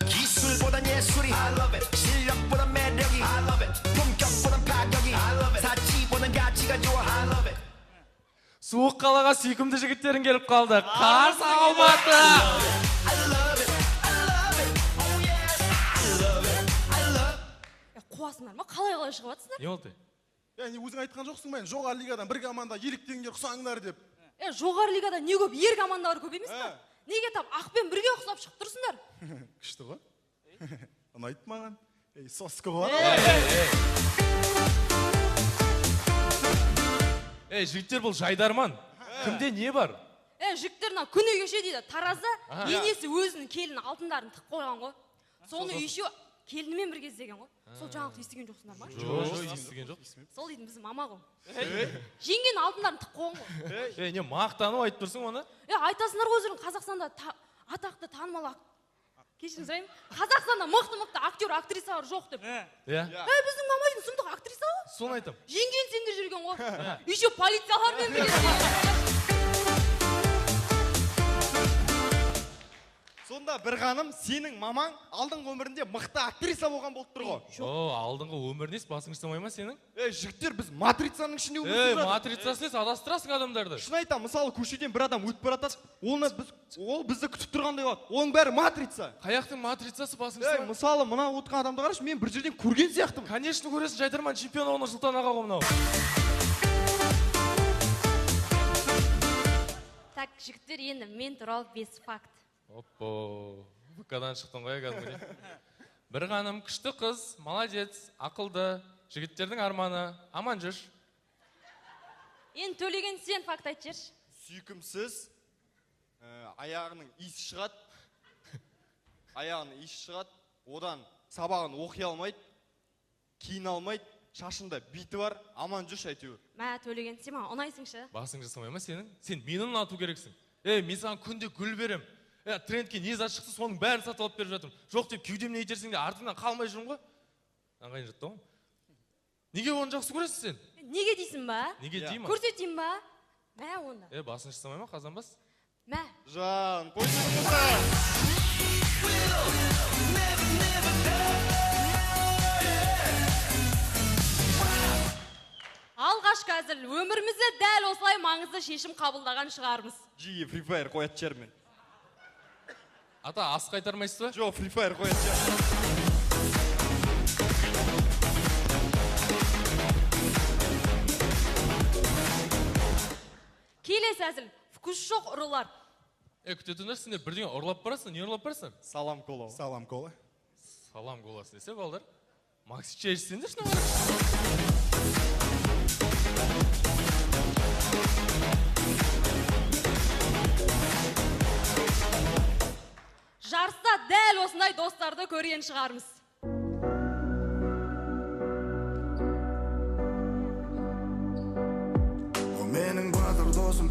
기술보단 예술이 실력보단 매력이 품격보단 파격이 사치보단 가치가 좋아 Суық қалаға сүйкімді жігіттерің келіп қалды. Қарсы Алматы! Қуасыңдар ма? Қалай шығып жатсыңдар? Не болды? Өзің айтқан жоқсың ба? Жоғары лигадан бір команда еліктеңдер құсаңдар деп. Жоғары лигада не көп, ер командалар көп емес па? Неге тап ақпен бірге ұқсап шығып тұрсыңдар? Күшті ғой. Ұнайды маған. Соска ғой. Жігіттер, бұл жайдарман. Кімде не бар? Жігіттерін күні кеше дейді, таразда енесі өзінің келін алтындарын тық қойған ғой. Соны үйше келінімен бірге іздеген ғой. Сол жаңалық естіген жоқсыңдар ма? Жоқ, естіген жоқ. Сол дейтін bizim мама ғой. Жеңген алтындарын тық қойған ғой. Не мақтанып айтып тұрсың оны? Айтасыңдар ғой өздерің Қазақстанда атақты танымал кешірім сұраймын. Қазақстанда мықты актер, актрисалар жоқ деп. Біздің мамайдың сұмдық актриса ғой. Соны айтам. Жеңген сендер жүрген ғой. Еще полициялармен бірге. Сонда бір ғаным, сенің мамаң алдыңғы өмірінде мықты актриса болған болып тұр ғой. О, алдыңғы өмірінес басың жасамай ма сенің? Жігіттер, біз матрицаның ішінде өмір сүріп жатырмыз. Матрицасыз адастырасың адамдарды. Шын айтам, мысалы көшеден бір адам өтіп бара жатады, ол бізді күтіп тұрғандай болады. Оның бәрі матрица. Қаяқтың матрицасы басың жасамай? Мысалы, мына отырған адамды қарашы, мен бір жерден көрген сияқтымын. Конечно көресің, Жайдарман чемпионы оны Сұлтан аға ғой мынау. Так, жігіттер, енді мен туралы 5 факт. Оппо, ВК-дан шықтың ғой кәдімгідей. Бір ғаным күшті қыз, молодец, ақылды, жігіттердің арманы, аман жүрш. Енді Төлеген сен факт айт жүрш. Сүйкімсіз, аяғының иісі шығады, одан сабағын оқи алмайды, кейін алмайды, шашында биті бар, аман жүрш әйтеуір. Мә, Төлеген, сен маған ұнайсыңшы? Басың жасамай ма сенің? Сен мені ұнату керексің. Мен саған күнде гүл берем. Трендке не зат шықты, соның бәрін сатып алып беріп жатырмын. Жоқ деп кеудемне итерсең де артыңнан қалмай жүрмін ғой. Аңғайын жатты ғой. Неге оны жақсы көресің сен? Неге дейсің ба? Неге деймін? Көрсетейін ба? Мә онда. Басың жасамай ма, қазанбас? Мә. Жан, Алғашқы әзіл, өмірімізде дәл осылай маңызды шешім қабылдаған шығармыз. Жиі Free Fire қоят жермен. Ата, ас қайтармайсыз ба? Жоқ, Free Fire қоят жермен. Келесі әзіл, вкус жоқ ұрылар. Күтетіңдер, сендер бірдеңе ұрлап барасың, не ұрлап барасың? Салам кола. Салам коласы десе, балдар. Макси чай ішсеңдер, шына бар. Жарыста дәл осындай достарды көрген шығармыз. Менің батыр досым.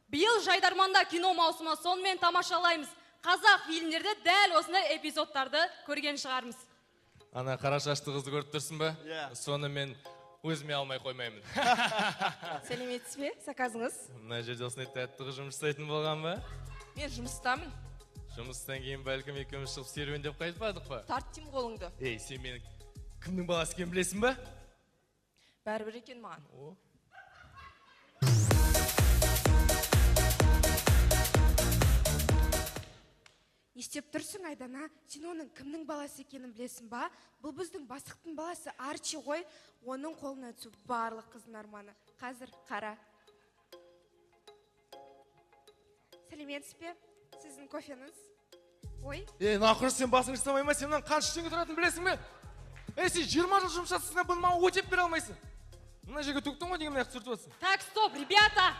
Биыл Жайдарманда кино маусымы, сонымен тамашалаймыз. Қазақ фильмдерде дәл осындай эпизодтарды көрген шығармыз. Ана қара шашты қызды көріп тұрсың ба? Соны мен өзіме алмай қоймаймын. Сәлеметсіз бе, заказыңыз? Мына жерде осындай тәтті қыз жұмыс жасайтын болған ба? Мен жұмыстамын. Жұмыстан кейін бәлкім екеуміз шығып серуендеп қайтпадық па? Тарт деймін қолыңды. Сен менің кімнің баласы екенін білесің ба? Бәрібір екен маған. Не істеп тұрсың, Айдана? Сен оның кімнің баласы екенін білесің ба? Бұл біздің бастықтың баласы Арчи ғой. Оның қолына түсу барлық қыздың арманы. Қазір қара. Сәлеметсіз бе? Сіздің кофеңіз? Ой. Нақұрыс, сен басың жасамай ма? Сен қанша теңге тұратын білесің бе? Сен 20 жыл жұмыс жасасың, бұны маған өтеп бере алмайсың. Мына жерге төктің ғой деген мына түсіртіп отырсың. Так, стоп, ребята!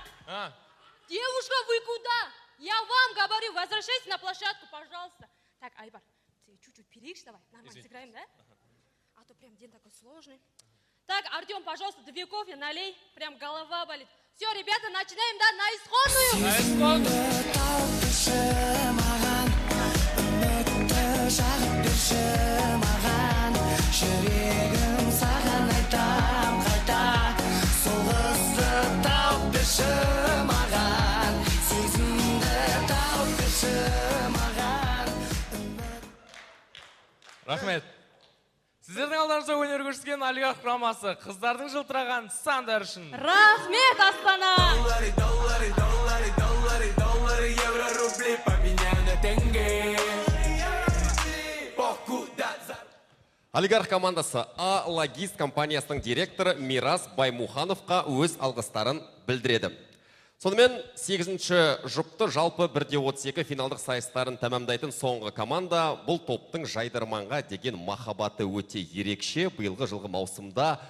Девушка, вы куда? Я вам говорю, возвращайтесь на площадку, пожалуйста. Так, Айбар, ты чуть-чуть переешь, давай, нормально сыграем, да? А то прям день такой сложный. Так, Артем, пожалуйста, 2 кофе налей, прям голова болит. Все, ребята, начинаем, да, на Рахмет. Сіздердің алдарыңызда өнер көрсеткен олигарх құрамасы қыздардың жылтыраған сандары үшін. Рахмет, Астана! Олигарх командасы А Логист компаниясының директоры Мирас Баймухановқа өз алғыстарын білдіреді. Сонымен 8-ші жұпты жалпы 1/32 финалдық сайыстарын тәмамдайтын соңғы команда бұл топтың Жайдарманға деген махаббаты өте ерекше. Биылғы жылғы маусымда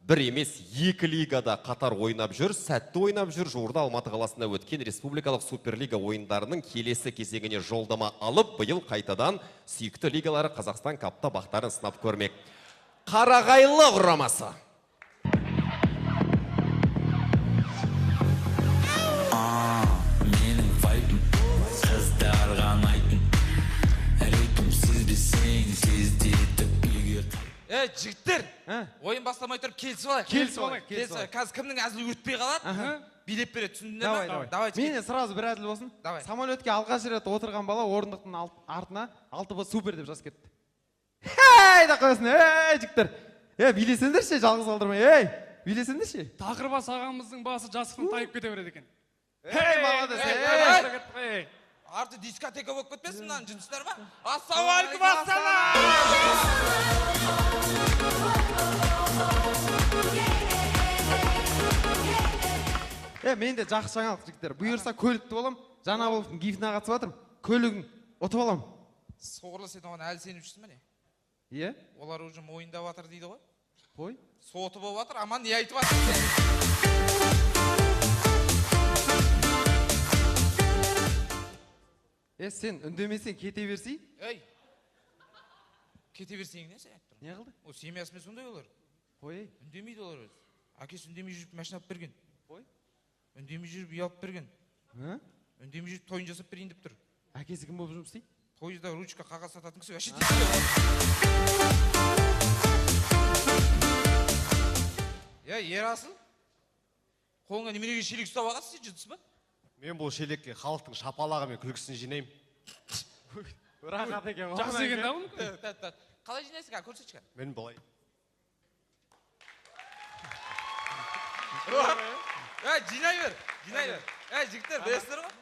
бір емес 2 лигада қатар ойнап жүр, сәтті ойнап жүр. Жуырда Алматы қаласында өткен республикалық суперлига ойындарының келесі кезеңіне жолдама алып, биыл қайтадан сүйікті лигалары Қазақстан капта бақтарын сынап көрмек. Қарағайлы құрамасы. Менің вайбым қыздарға ұнайтын, ритм сіз білсең, сізде Жігіттер, ойын бастамай тұрып келісіп алайық. Келісіп алайық. Қазір кімнің әзілі өтпей қалады, билеп береді, түсіндіңдер ме? Менен сразу бір әзіл болсын. Самолетке алғаш рет отырған бала орындықтың артына 6 супер деп жазып кетті. Хей, да қойсын, жігіттер. Билесеңдерші, жалғыз қалдырмай, билесеңдерші. Тақырбас ағамыздың басы жасықтан тайып кете береді екен. Молодец, Арты дискотека болып кетпесін мынаны жүнсіздер ма? Ассалаумағалейкум, Мен де жақсы жаңалық жігіттер. Бұйырса көлікті болам, жаңа болыптың гифтіне қатысып жатырмын. Көлігін ұтып алам. Соғырлы сен оған әлі сеніп жүрсің бе не? Иә? Олар уже мойындап жатыр дейді ғой. Қой? Соты болып жатыр, аман не айтып жатыр? Сен үндемесең кете берсей? Кете берсең не сен айтып тұр? Не қылды? О, семьясымен сондай олар. Қой? Үндемейді олар өзі. Әкесі үндемей жүріп машина алып берген. Қой? Үндемей жүріп үй алып берген. Үндемей жүріп тойын жасап берейін деп тұр. Әкесі кім болып жұмыс істейді? Пойызда ручка қағаз сататын кісі вообще Ерасыл, қолыңа неменеге шелек ұстап алғансың, сен жұтсыз ба? Мен бұл шелекке халықтың шапалағы мен күлкісін жинаймын. Рахат екен. Жақсы екен да бұл? Қалай жинайсың, көрсетші. Мен былай. Жинай бер. Жігіттер, білесіздер ғой?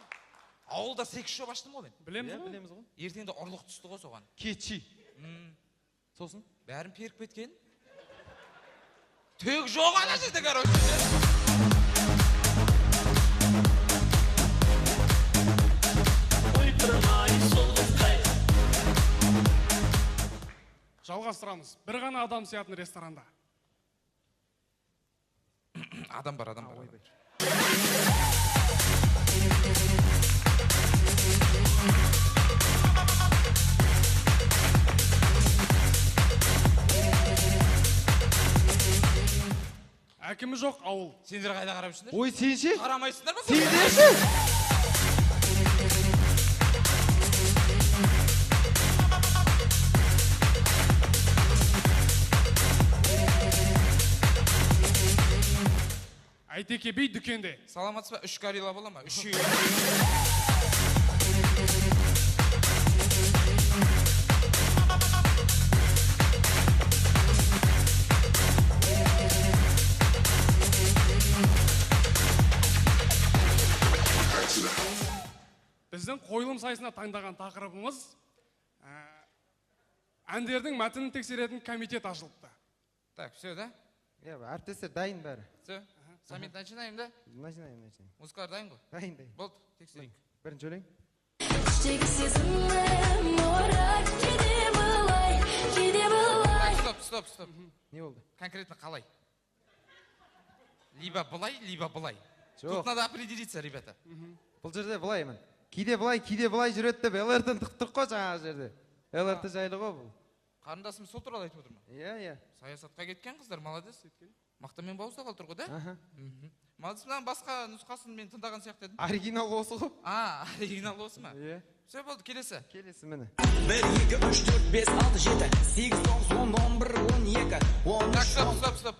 Ауылда секс шоп аштым ғой мен. Білеміз ғой? Ертеңде ұрлық түсті ғой соған. Кетші. Сосын? Бәрін періп кеткен. Төк жоқ ана жерде, короче. Жалғастырамыз. Бір ғана адам сиятын ресторанда. Адам бар. Әкімі жоқ ауыл. Сендер қайда қарап жүрсіңдер? Ой, сен ше? Қарамайсыңдар ма? Сендер ше? Әйтеке би дүкенде. Саламатсыз ба? 3 горилла бола ма? 3 Біздің қойылым сайысына таңдаған тақырыбымыз әндердің мәтінін тексеретін комитет ашылыпты. Так, все, да? Әртістер дайын бәрі. Все, саммит начинаем, да? Начинаем. Музыкалар дайын ғой? Дайын. Болды, тексерейік. Бірінші өлең. Стоп. Не болды? Конкретно қалай? Либо былай. Жоқ. Тут надо определиться, ребята. Бұл жерде былаймын. Кейде былай жүреді деп ЛРТ-ны тықтық қой жаңағы жерде. ЛРТ жайлы ғой бұл. Қарындасым сол туралы айтып отыр ма? Иә. Саясатқа кеткен қыздар, молодец. Мақтамен бауызда қалып тұр ғой, да? Молодец, мынаның басқа нұсқасын мен тыңдаған сияқты едім. Оригинал осы ғой. Оригинал осы ма? Иә. Все болды, келесі. Міне. 1, 2, 3, 4, 5, 6, 7, 8, 9, 10, 11, 12, 13. Стоп.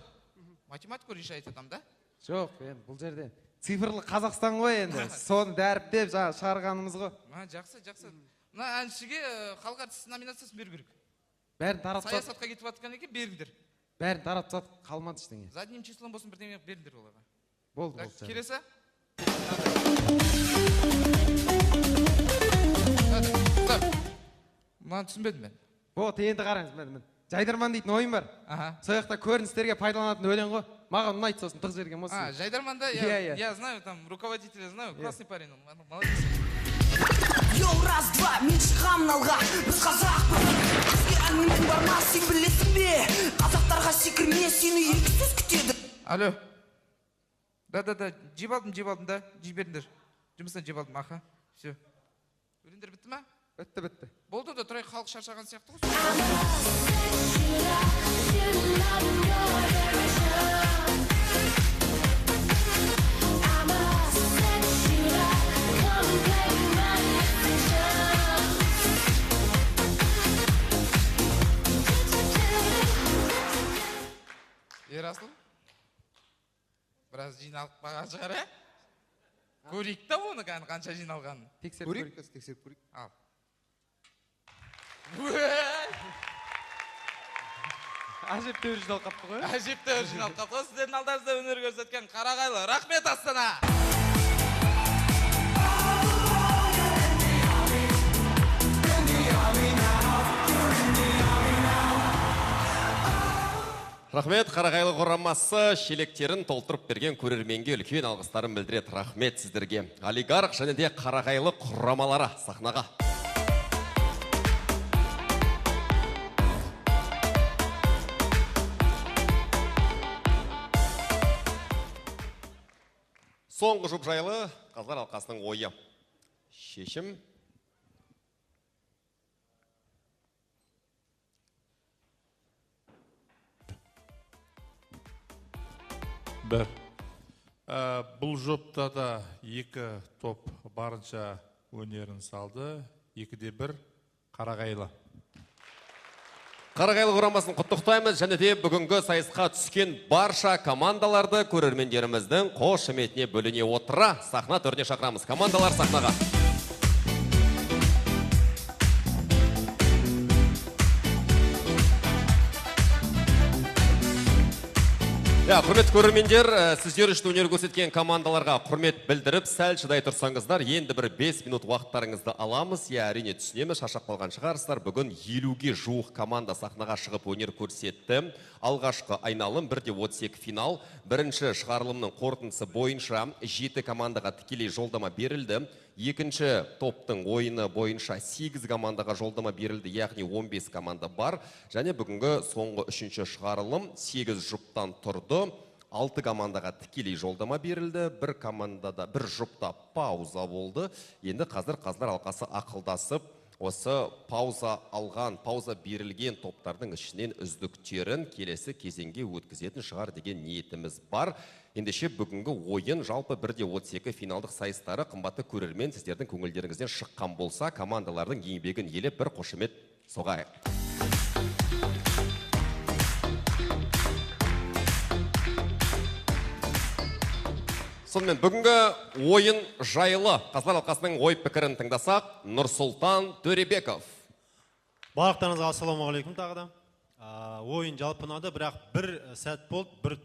Математику решаете там, да? Жоқ, бұл жерде цифрлы Қазақстан ғой енді. Соны дәріптеп шығарғанымыз ғой. Жақсы. Мына әншіге халық әртісі номинациясын беру керек. Бәрін таратып Саясатқа кетіп жатқан екен, беріңдер. Бәрін таратып қалмады ештеңе. Задним числом болсын бірдеңе беріңдер оларға. Болды. Келесі. Мынаны түсінбедім мен. Вот, енді қараңыз, Жайдарман дейтін ойын бар. Сол жақта көріністерге пайдаланатын өлең ғой. Маған ұнайды сосын тық жерген осы. Жайдарманда, я знаю, там руководителя знаю, классный парень, молодец. Йоу, раз, два, мен шығамын алға, біз қазақпыз. Бізге әңгіменің бар ма, сен білесің бе? Қазақтарға секірме, сені еріксіз күтеді. Алло. Да, жеп алдым, да, жей беріңдер. Жұмыстан жеп алдым, аха. Все. Өлеңдер бітті ма? Бітті. Болды да, тұрай халық шаршаған сияқты ғой. Ерасыл, біраз жиналып қалған шығар, ә? Көрейік та оны қанша жиналғанын. Тексеріп көрейік, тексеріп көрейік. Ал. Әжептәуір жиналып қапты ғой? Әжептәуір жиналып қапты ғой. Сіздердің алдарыңызда өнер көрсеткен Қарағайлы. Рахмет, Астана! Рахмет, Қарағайлы құрамасы шелектерін толтырып берген көрерменге үлкен алғыстарын білдіреді. Рахмет сіздерге. Олигарх және де Қарағайлы құрамалары сахнаға. Соңғы жұп жайлы Қазылар алқасының ойы. Шешім. Бір. Бұл жопта да екі топ барынша өнерін салды. 2-1 Қарағайлы. Қарағайлы құрамасын құттықтаймыз және де бүгінгі сайысқа түскен барша командаларды көрермендеріміздің қошеметіне бөлене отыра сахна төріне шақырамыз. Командалар сахнаға. Құрмет көрермендер, сіздер үшін өнер көрсеткен командаларға құрмет білдіріп, сәл шыдай тұрсаңыздар, енді бір 5 минут уақыттарыңызды аламыз. Әрине түсінеміз, шаршап қалған шығарсыздар. Бүгін 50-ге жуық команда сахнаға шығып өнер көрсетті. Алғашқы айналым 1-32 финал. Бірінші шығарылымның қорытындысы бойынша 7 командаға тікелей жолдама берілді. Екінші топтың ойыны бойынша 8 командаға жолдама берілді, яғни 15 команда бар. Және бүгінгі соңғы үшінші шығарылым 8 жұптан тұрды. 6 командаға тікелей жолдама берілді. Бір командада, бір жұпта пауза болды. Енді қазір Қазылар алқасы ақылдасып, осы пауза берілген топтардың ішінен үздіктерін келесі кезеңге өткізетін шығар деген ниетіміз бар. Ендеше бүгінгі ойын жалпы 1-32 финалдық сайыстары қымбатты көрермен сіздердің көңілдеріңізден шыққан болса, командалардың еңбегін елеп бір қошемет соғайық. Сонымен бүгінгі ойын жайлы Қазылар алқасының ой пікірін тыңдасақ, Нұрсұлтан Төребеков. Барлықтарыңызға ассалаумағалейкум тағы да. Ойын жалпы ұнады, бірақ бір сәт болды, бір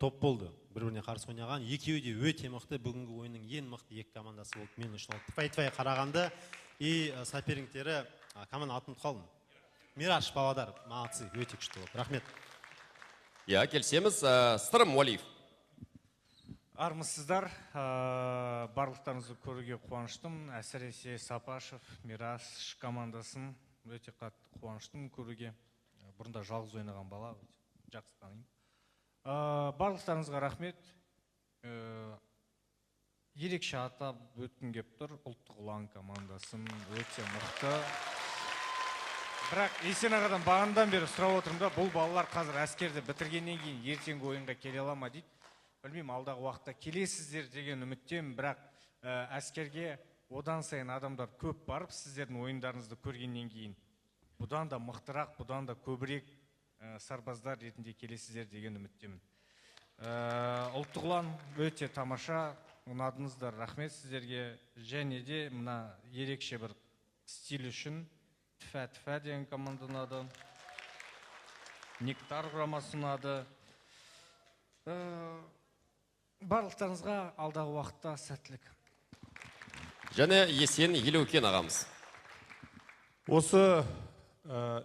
топ болды. Бір-біріне қарсы ойнаған. Екеуі де өте мықты, бүгінгі ойынның ең мықты екі командасы болды. Мен үшін тфай-тфай қарағанды, соперниктері команда атын қалдым. Мираш Павлодар, молодцы, өте күшті болды. Рахмет. Келсеміз, Сырым Уалиев. Армысыздар, барлықтарыңызды көруге қуаныштым. Әсіресе Сапашев, Мираш командасын өте қатты қуаныштым көруге. Бұрында жалғыз ойнаған бала, жақсы танимын. Барлықтарыңызға рахмет. Ерекше атап өткім кеп тұр. Ұлттық ұлан командасын өте мықты. Бірақ Есен ағадан бағанадан бері сұрап отырмын да, бұл балалар қазір әскерді бітіргеннен кейін ертеңгі ойынға келе ала ма дейді. Білмеймін, алдағы уақытта келесіздер деген үміттемін, бірақ әскерге одан сайын адамдар көп барып, сіздердің ойындарыңызды көргеннен кейін бұдан да мықтырақ, бұдан да көбірек сарбаздар ретінде келесіздер деген үміттемін. Ұлттық ұлан өте тамаша, ұнадыңыздар, рахмет сіздерге. Және де мына ерекше бір стиль үшін Тфа-тфа деген команда ұнады, Нектар құрамасы ұнады. Барлықтарыңызға алдағы уақытта сәттілік. Және Есен Елеукен ағамыз. Осы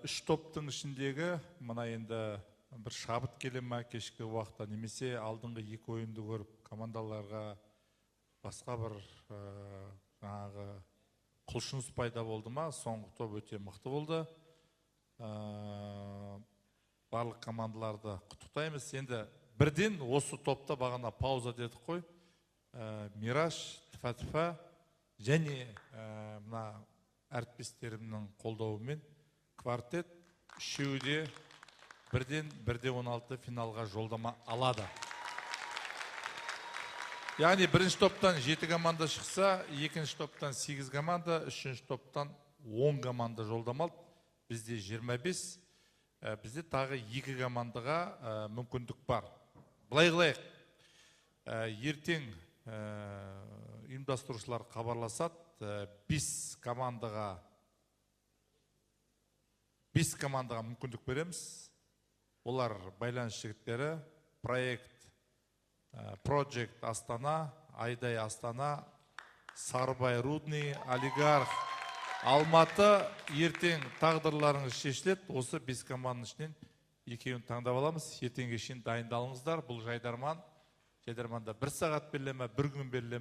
үш топтың ішіндегі мына енді бір шабыт келе ма кешкі уақытта, немесе алдыңғы екі ойынды көріп командаларға басқа бір жаңағы құлшыныс пайда болды ма? Соңғы топ өте мықты болды. Барлық командаларды құттықтаймыз. Енді бірден осы топта бағана пауза дедік қой. Мираш, Тфа-тфа және мына әріптестерімнің қолдауымен квартет үшеуі де бірден 1-16 финалға жолдама алады. Яғни бірінші топтан 7 команда шықса, екінші топтан 8 команда, үшінші топтан 10 команда жолдама алды. Бізде 25. Бізде тағы 2 командаға мүмкіндік бар. Былай қылайық. Ертең ұйымдастырушылар хабарласады, 5 командаға мүмкіндік береміз. Олар байланыс жігіттері, Project Астана, Айдай Астана, Сарбай Рудный, Олигарх, Алматы. Ертең тағдырларыңыз шешіледі. Осы 5 команданың ішінен 2-ін таңдап аламыз. Ертеңге шейін дайындалыңыздар. Бұл жайдарман. Жайдарманда 1 сағат беріле, 1 күн беріле,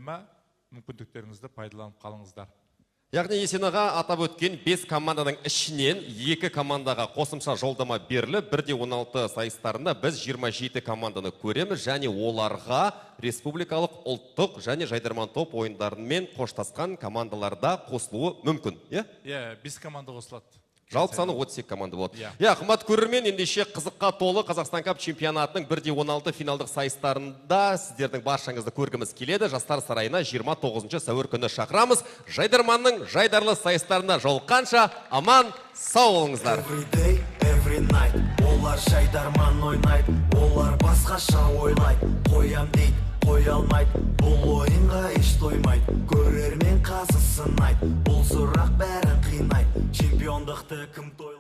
мүмкіндіктеріңізді пайдаланып қалыңыздар. Яғни Есенаға атап өткен 5 команданың ішінен 2 командаға қосымша жолдама беріліп, 1-16 сайыстарында біз 27 команданы көреміз және оларға республикалық, ұлттық және жайдарман топ ойындарымен қоштасқан командаларда қосылуы мүмкін. 5 команда қосылады. Жалпы саны 32 команда болады. Қымбатты көрермен, ендеше қызыққа толы Қазақстан кап чемпионатының 1-16 финалдық сайыстарында сіздердің баршаңызды көргіміз келеді. Жастар сарайына 29 сәуір күні шақырамыз. Жайдарманның жайдарлы сайыстарына жолыққанша аман сау болыңыздар. Every night, олар жайдарман ойнайды, олар басқаша ойлайды, қоям дейді, қоя алмайды, бұл ойынға еш тоймайды, көрермен қазысын айт, бұл сұрақ бәрін қинайды, чемпиондықты кім той